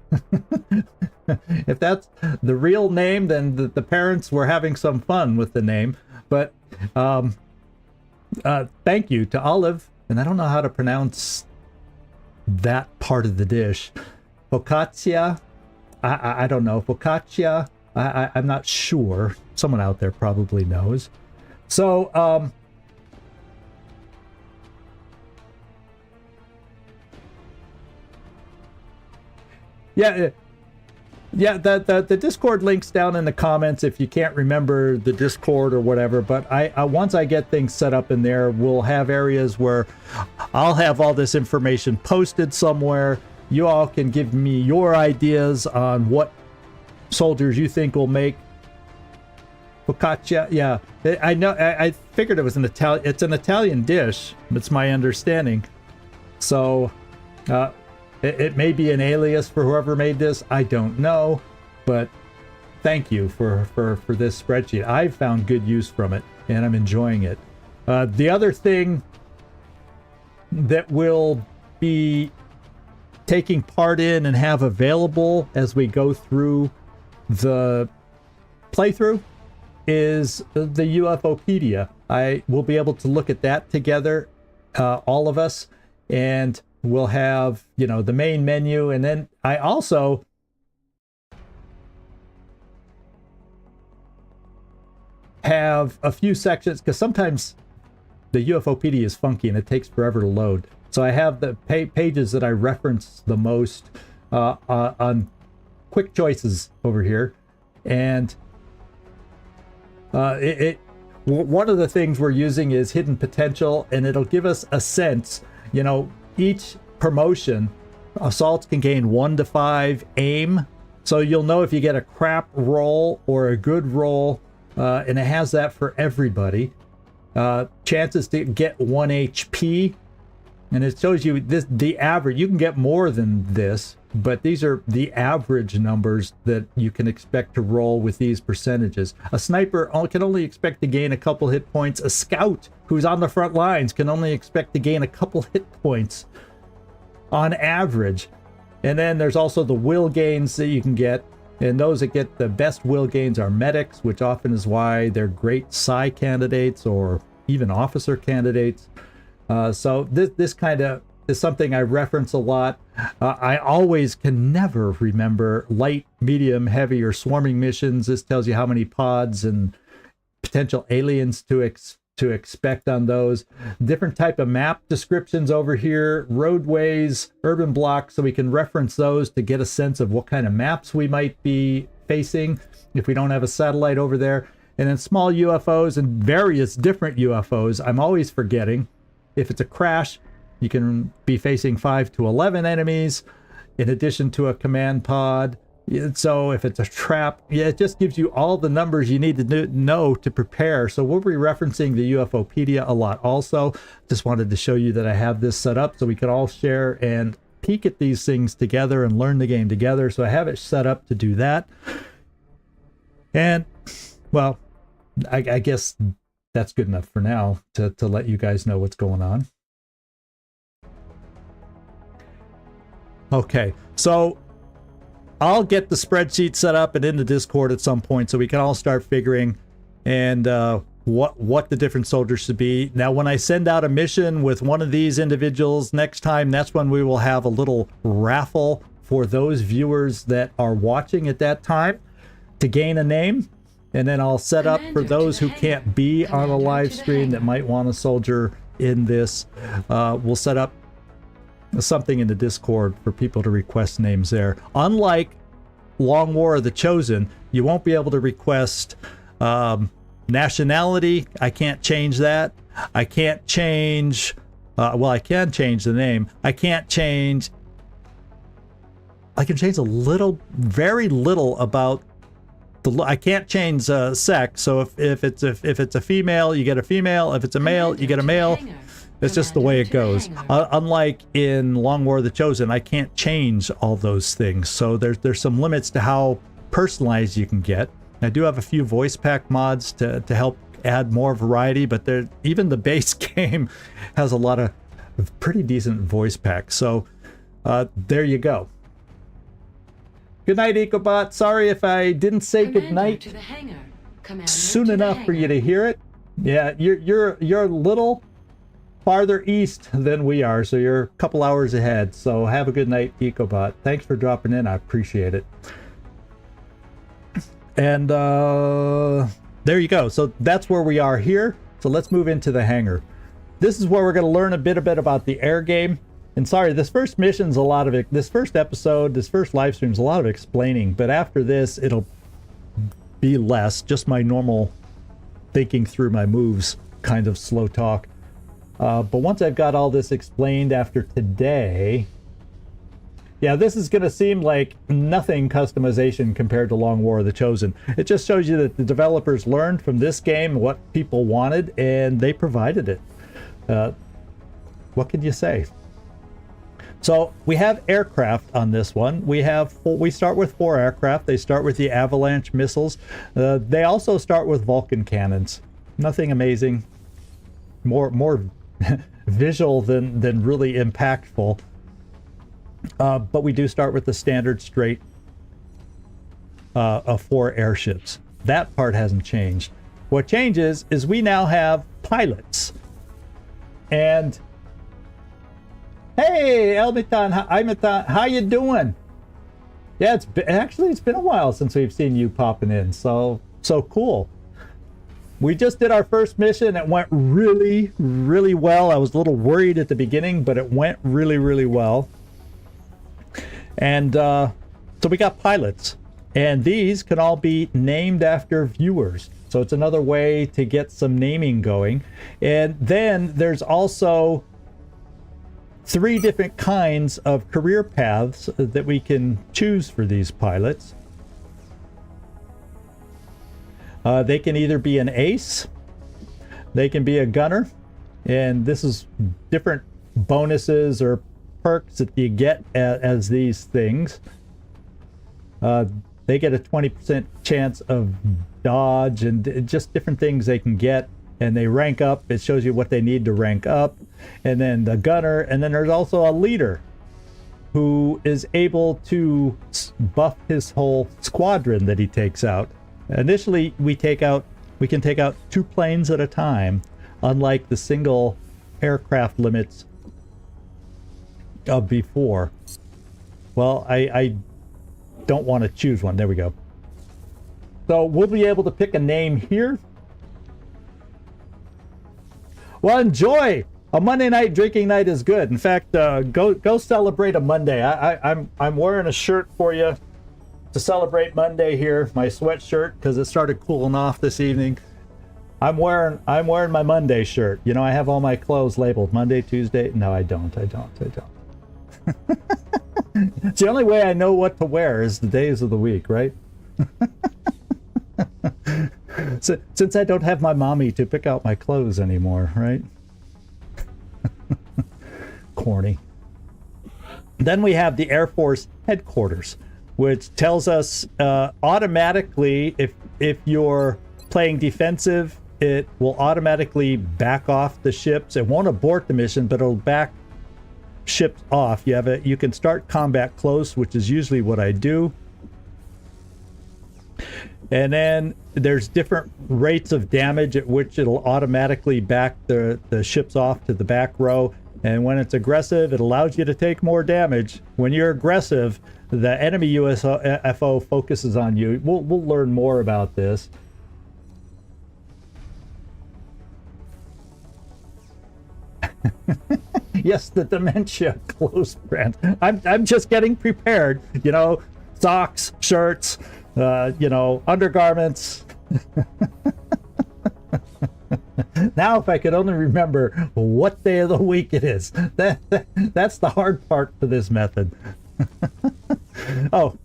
If that's the real name, then the parents were having some fun with the name. But thank you to Olive. And I don't know how to pronounce that part of the dish. Focaccia? I don't know. Focaccia? I'm not sure. Someone out there probably knows. So, yeah, the Discord link's down in the comments if you can't remember the Discord or whatever. But I once I get things set up in there, we'll have areas where I'll have all this information posted somewhere. You all can give me your ideas on what soldiers you think will make focaccia. Yeah, I know. I figured it was an Italian. It's an Italian dish. It's my understanding. So, it may be an alias for whoever made this. I don't know, but thank you for this spreadsheet. I've found good use from it, and I'm enjoying it. The other thing that we'll be taking part in and have available as we go through the playthrough is the UFOpedia. I will be able to look at that together, all of us, and we'll have, the main menu. And then I also have a few sections, because sometimes the UFOpedia is funky and it takes forever to load. So I have the pages that I reference the most on quick choices over here. And one of the things we're using is hidden potential, and it'll give us a sense. Each promotion, assaults can gain 1 to 5 aim. So you'll know if you get a crap roll or a good roll, and it has that for everybody. chances to get 1 HP. And it shows you the average. You can get more than this, but these are the average numbers that you can expect to roll with these percentages. A sniper can only expect to gain a couple hit points. A scout who's on the front lines can only expect to gain a couple hit points on average. And then there's also the will gains that you can get. And those that get the best will gains are medics, which often is why they're great psi candidates or even officer candidates. So this kind of is something I reference a lot. I always can never remember light, medium, heavy, or swarming missions. This tells you how many pods and potential aliens to expect on those. Different type of map descriptions over here, roadways, urban blocks, so we can reference those to get a sense of what kind of maps we might be facing if we don't have a satellite over there. And then small UFOs and various different UFOs. I'm always forgetting. If it's a crash, you can be facing 5 to 11 enemies in addition to a command pod. So if it's a trap, it just gives you all the numbers you need to know to prepare. So we'll be referencing the UFOpedia a lot also. Just wanted to show you that I have this set up so we can all share and peek at these things together and learn the game together. So I have it set up to do that. And, well, I guess that's good enough for now to let you guys know what's going on. Okay, so I'll get the spreadsheet set up and in the Discord at some point so we can all start figuring and what the different soldiers should be. Now, when I send out a mission with one of these individuals next time, that's when we will have a little raffle for those viewers that are watching at that time to gain a name. And then I'll set up for those who can't be on a live stream that might want a soldier in this. We'll set up something in the Discord for people to request names there. Unlike Long War of the Chosen, you won't be able to request nationality. I can't change that. I can't change... well, I can change the name. I can't change... I can change a little, very little about... I can't change sex, so if it's a female, you get a female. If it's a male, you get a male. It's just the way it goes. Unlike in Long War of the Chosen, I can't change all those things. So there's some limits to how personalized you can get. I do have a few voice pack mods to help add more variety, but even the base game has a lot of pretty decent voice packs. So there you go. Good night, Ecobot. Sorry if I didn't say good night soon enough for you to hear it. Yeah, you're a little farther east than we are, so you're a couple hours ahead. So have a good night, Ecobot. Thanks for dropping in. I appreciate it. And there you go. So that's where we are here. So let's move into the hangar. This is where we're going to learn a bit about the air game. And sorry, this first mission's a lot of it. This first episode, this first live stream's a lot of explaining. But after this, it'll be less. Just my normal thinking through my moves kind of slow talk. But once I've got all this explained after today, yeah, this is going to seem like nothing customization compared to Long War of the Chosen. It just shows you that the developers learned from this game what people wanted, and they provided it. What can you say? So we have aircraft on this one. We start with 4 aircraft. They start with the Avalanche missiles. They also start with Vulcan cannons. Nothing amazing. More visual than really impactful. But we do start with the standard straight of 4 airships. That part hasn't changed. What changes is we now have pilots. And hey, Elmitan, how you doing? Yeah, it's been a while since we've seen you popping in. So cool. We just did our first mission. It went really, really well. I was a little worried at the beginning, but it went really, really well. And so we got pilots. And these can all be named after viewers. So it's another way to get some naming going. And then there's also 3 different kinds of career paths that we can choose for these pilots. They can either be an ace, they can be a gunner, and this is different bonuses or perks that you get as these things. They get a 20% chance of dodge and just different things they can get, and they rank up. It shows you what they need to rank up. And then the gunner, and then there's also a leader who is able to buff his whole squadron that he takes out. Initially, we can take out 2 planes at a time, unlike the single aircraft limits of before. Well, I don't want to choose one. There we go. So we'll be able to pick a name here. Well, enjoy. A Monday night drinking night is good. In fact, go celebrate a Monday. I'm wearing a shirt for you to celebrate Monday here. My sweatshirt, because it started cooling off this evening. I'm wearing my Monday shirt. You know, I have all my clothes labeled Monday, Tuesday. No, I don't. It's the only way I know what to wear is the days of the week, right? So, since I don't have my mommy to pick out my clothes anymore, right? Corny. Then we have the Air Force headquarters, which tells us automatically if you're playing defensive, it will automatically back off the ships. It won't abort the mission, but it'll back ships off. You can start combat close, which is usually what I do. And then there's different rates of damage at which it'll automatically back the ships off to the back row. And when it's aggressive, it allows you to take more damage. When you're aggressive, the enemy USFO focuses on you. We'll learn more about this. Yes, the dementia clothes brand. I'm just getting prepared. You know, socks, shirts, undergarments. Now, if I could only remember what day of the week it is. That's the hard part for this method. Oh,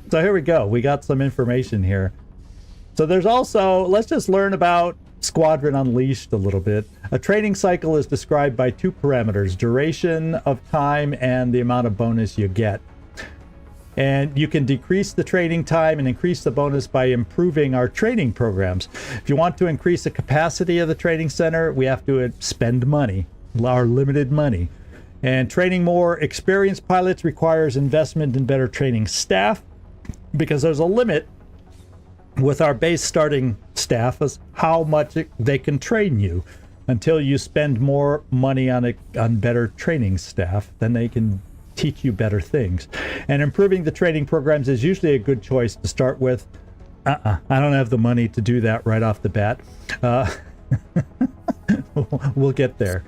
so here we go. We got some information here. So there's also, let's just learn about Squadron Unleashed a little bit. A training cycle is described by 2 parameters, duration of time and the amount of bonus you get. And you can decrease the training time and increase the bonus by improving our training programs. If you want to increase the capacity of the training center, we have to spend money, our limited money. And training more experienced pilots requires investment in better training staff, because there's a limit with our base starting staff as how much they can train you. Until you spend more money on better training staff, then they can teach you better things. And improving the training programs is usually a good choice to start with. I don't have the money to do that right off the bat. We'll get there.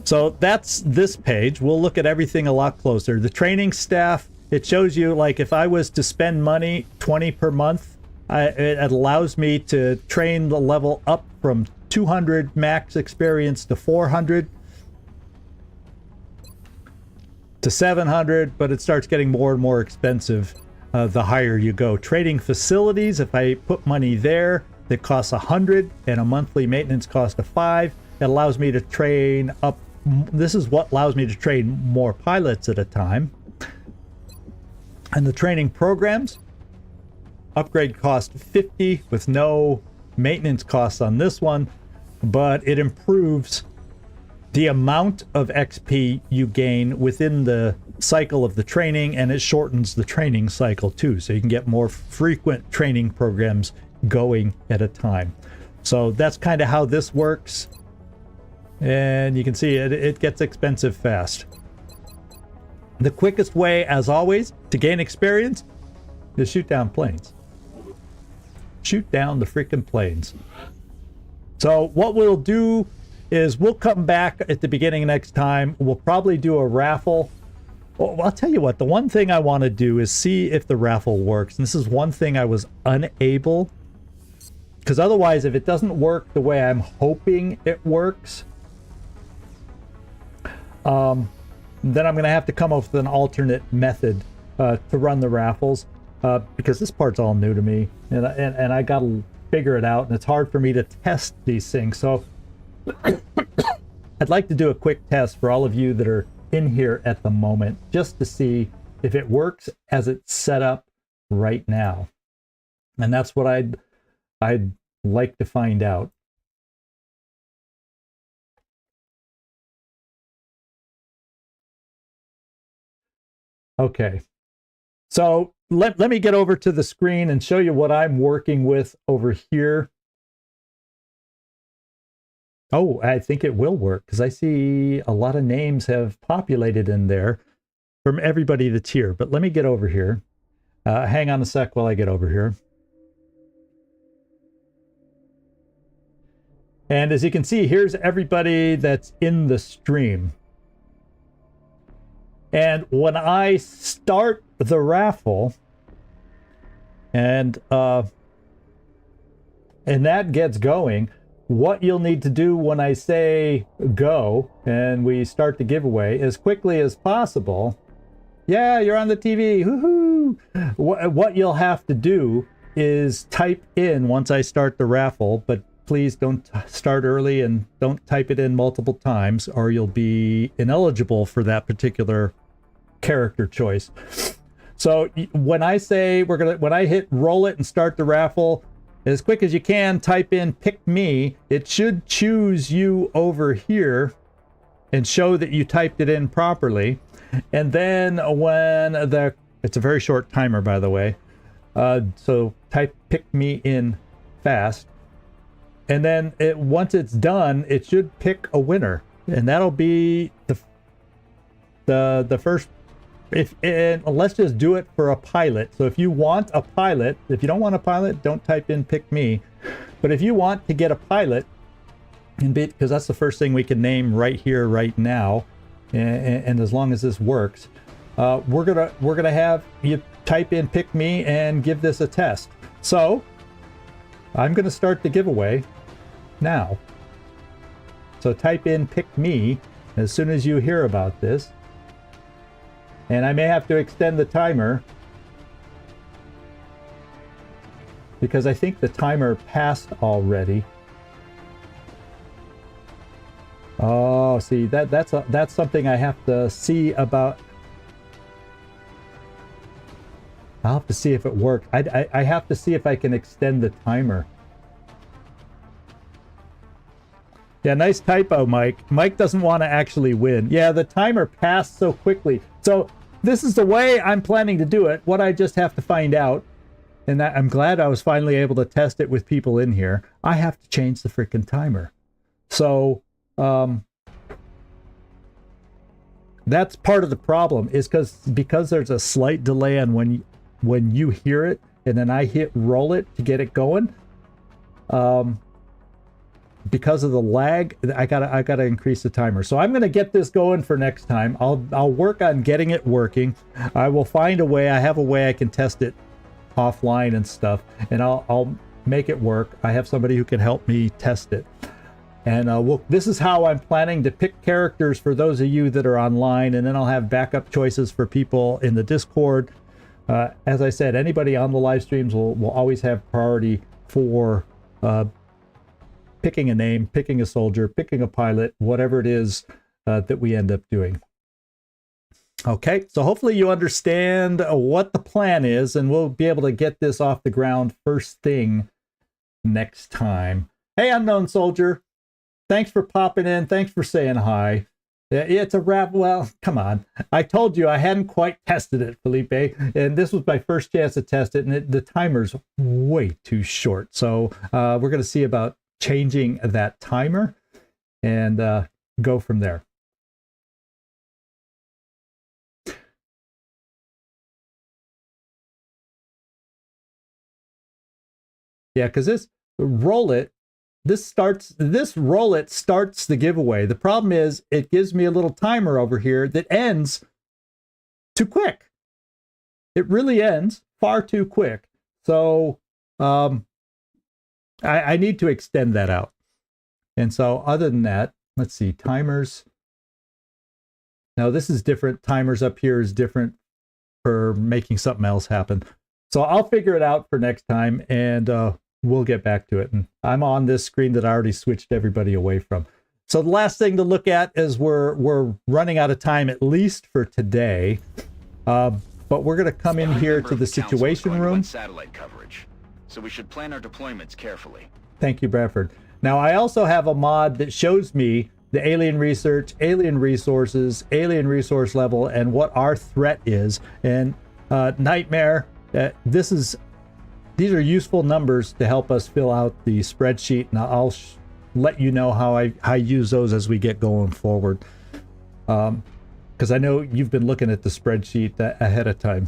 So that's this page. We'll look at everything a lot closer. The training staff, it shows you, like, if I was to spend money, 20 per month, it allows me to train the level up from 200 max experience to 400 to 700, but it starts getting more and more expensive the higher you go. Trading facilities, if I put money there, that costs 100 and a monthly maintenance cost of 5. It allows me to train up. This is what allows me to train more pilots at a time. And the training programs, upgrade cost 50 with no maintenance costs on this one, but it improves the amount of XP you gain within the cycle of the training, and it shortens the training cycle too, so you can get more frequent training programs going at a time. So that's kind of how this works, and you can see it gets expensive fast. The quickest way, as always, to gain experience is shoot down planes. Shoot down the freaking planes. So what we'll do is we'll come back at the beginning next time. We'll probably do a raffle. Well, I'll tell you what, the one thing I want to do is see if the raffle works. And this is one thing I was unable, because otherwise, if it doesn't work the way I'm hoping it works, then I'm going to have to come up with an alternate method to run the raffles, because this part's all new to me, and I got figure it out, and it's hard for me to test these things. So I'd like to do a quick test for all of you that are in here at the moment, just to see if it works as it's set up right now. And that's what I'd like to find out. Okay, so let me get over to the screen and show you what I'm working with over here. Oh, I think it will work because I see a lot of names have populated in there from everybody that's here. But let me get over here. Hang on a sec while I get over here. And as you can see, here's everybody that's in the stream. And when I start the raffle, and that gets going, what you'll need to do when I say go and we start the giveaway as quickly as possible. Yeah, you're on the TV. Woohoo! What you'll have to do is type in once I start the raffle, but please don't start early and don't type it in multiple times or you'll be ineligible for that particular character choice. So when I say when I hit roll it and start the raffle, as quick as you can, type in pick me. It should choose you over here and show that you typed it in properly. And then when it's a very short timer, by the way. So type pick me in fast. And then once it's done, it should pick a winner. And that'll be the first. Let's just do it for a pilot. So if you want a pilot, if you don't want a pilot, don't type in pick me. But if you want to get a pilot, because that's the first thing we can name right here, right now, and as long as this works, we're gonna have you type in pick me and give this a test. So I'm gonna start the giveaway now. So type in pick me as soon as you hear about this. And I may have to extend the timer because I think the timer passed already. Oh, see, that's something I have to see about. I'll have to see if it worked. I have to see if I can extend the timer. Yeah, nice typo, Mike. Mike doesn't want to actually win. Yeah, the timer passed so quickly. So this is the way I'm planning to do it. What I just have to find out, and I'm glad I was finally able to test it with people in here, I have to change the freaking timer. So that's part of the problem, is because there's a slight delay on when you hear it, and then I hit roll it to get it going. Because of the lag, I gotta increase the timer. So I'm gonna get this going for next time. I'll work on getting it working. I will find a way. I have a way I can test it offline and stuff, and I'll make it work. I have somebody who can help me test it. And this is how I'm planning to pick characters for those of you that are online, and then I'll have backup choices for people in the Discord. As I said, anybody on the live streams will always have priority for picking a name, picking a soldier, picking a pilot, whatever it is that we end up doing. Okay, so hopefully you understand what the plan is, and we'll be able to get this off the ground first thing next time. Hey, Unknown Soldier, thanks for popping in. Thanks for saying hi. It's a wrap. Well, come on. I told you I hadn't quite tested it, Felipe, and this was my first chance to test it, and the timer's way too short. So we're going to see about changing that timer and go from there. Yeah, because this roll it starts the giveaway. The problem is it gives me a little timer over here that ends too quick. It really ends far too quick. So I need to extend that out. And so other than that, let's see, timers. Now this is different. Timers up here is different for making something else happen. So I'll figure it out for next time, and we'll get back to it. And I'm on this screen that I already switched everybody away from. So the last thing to look at is we're running out of time, at least for today. But we're going to come in here to the situation room. Satellite coverage, so we should plan our deployments carefully. Thank you, Bradford. Now, I also have a mod that shows me the alien research, alien resources, alien resource level, and what our threat is. And Nightmare, these are useful numbers to help us fill out the spreadsheet, and I'll let you know how I use those as we get going forward. Because I know you've been looking at the spreadsheet ahead of time.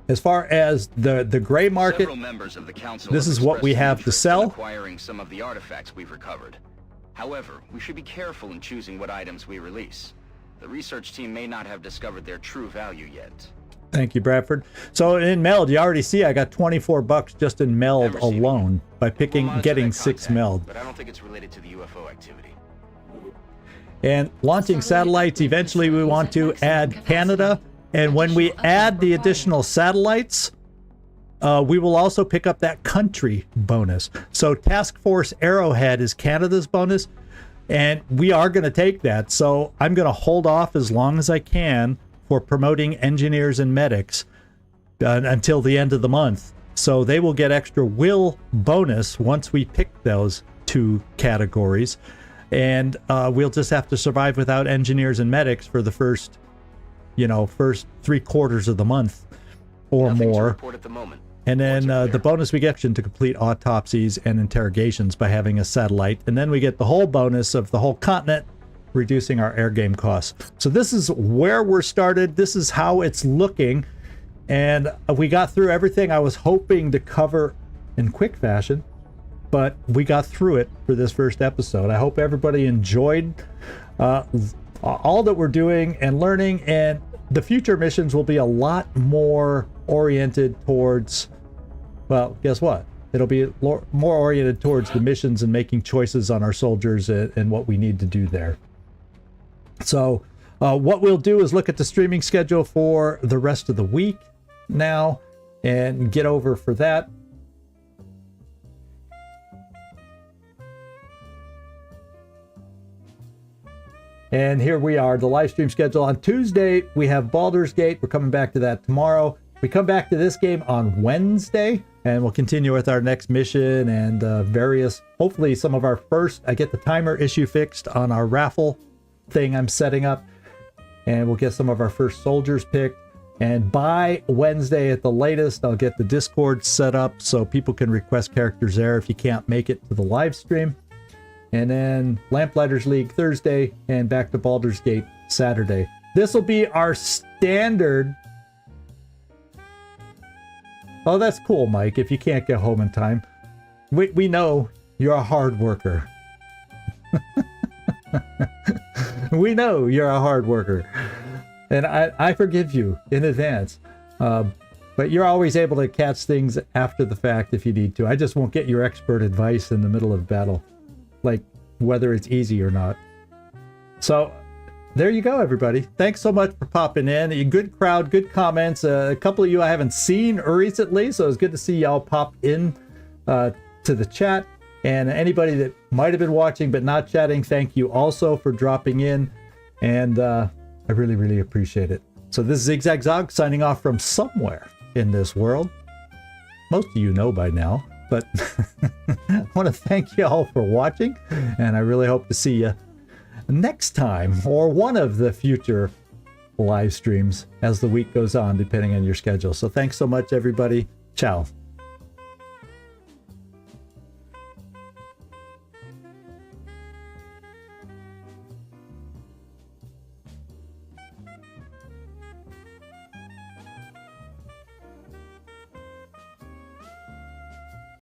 As far as the gray market, Several members of the council this is what we have to sell. Acquiring some of the artifacts we've recovered. However, we should be careful in choosing what items we release. The research team may not have discovered their true value yet. Thank you, Bradford. So in meld, you already see I got $24 just in meld alone by getting 6 meld. But I don't think it's related to the UFO activity. And launching satellites, eventually we want to add Canada. And when we add the additional satellites, we will also pick up that country bonus. So Task Force Arrowhead is Canada's bonus, and we are going to take that. So I'm going to hold off as long as I can for promoting engineers and medics until the end of the month. So they will get extra will bonus once we pick those 2 categories. And we'll just have to survive without engineers and medics for the first 3 quarters of the month or Nothing to more. report at the moment. And then the bonus we get to complete autopsies and interrogations by having a satellite. And then we get the whole bonus of the whole continent, reducing our air game costs. So this is where we're started. This is how it's looking. And we got through everything I was hoping to cover in quick fashion, but we got through it for this first episode. I hope everybody enjoyed all that we're doing and learning, and the future missions will be a lot more oriented towards, well, guess what? It'll be more oriented towards the missions and making choices on our soldiers and what we need to do there. So what we'll do is look at the streaming schedule for the rest of the week now and get over for that. And here we are, the live stream schedule. On Tuesday, we have Baldur's Gate. We're coming back to that tomorrow. We come back to this game on Wednesday, and we'll continue with our next mission and hopefully some of our first, I get the timer issue fixed on our raffle thing I'm setting up, and we'll get some of our first soldiers picked. And by Wednesday at the latest, I'll get the Discord set up so people can request characters there if you can't make it to the live stream. And then Lamplighters League Thursday, and back to Baldur's Gate Saturday. This will be our standard. Oh, that's cool, Mike, if you can't get home in time. We know you're a hard worker. We know you're a hard worker. And I forgive you in advance. But you're always able to catch things after the fact if you need to. I just won't get your expert advice in the middle of battle, like whether it's easy or not. So there you go, everybody. Thanks so much for popping in. A good crowd, good comments. A couple of you I haven't seen recently, so it's good to see y'all pop in to the chat. And anybody that might have been watching but not chatting, thank you also for dropping in. And I really, really appreciate it. So this is Zigzag Zog signing off from somewhere in this world. Most of you know by now. But I want to thank you all for watching, and I really hope to see you next time or one of the future live streams as the week goes on, depending on your schedule. So thanks so much, everybody. Ciao.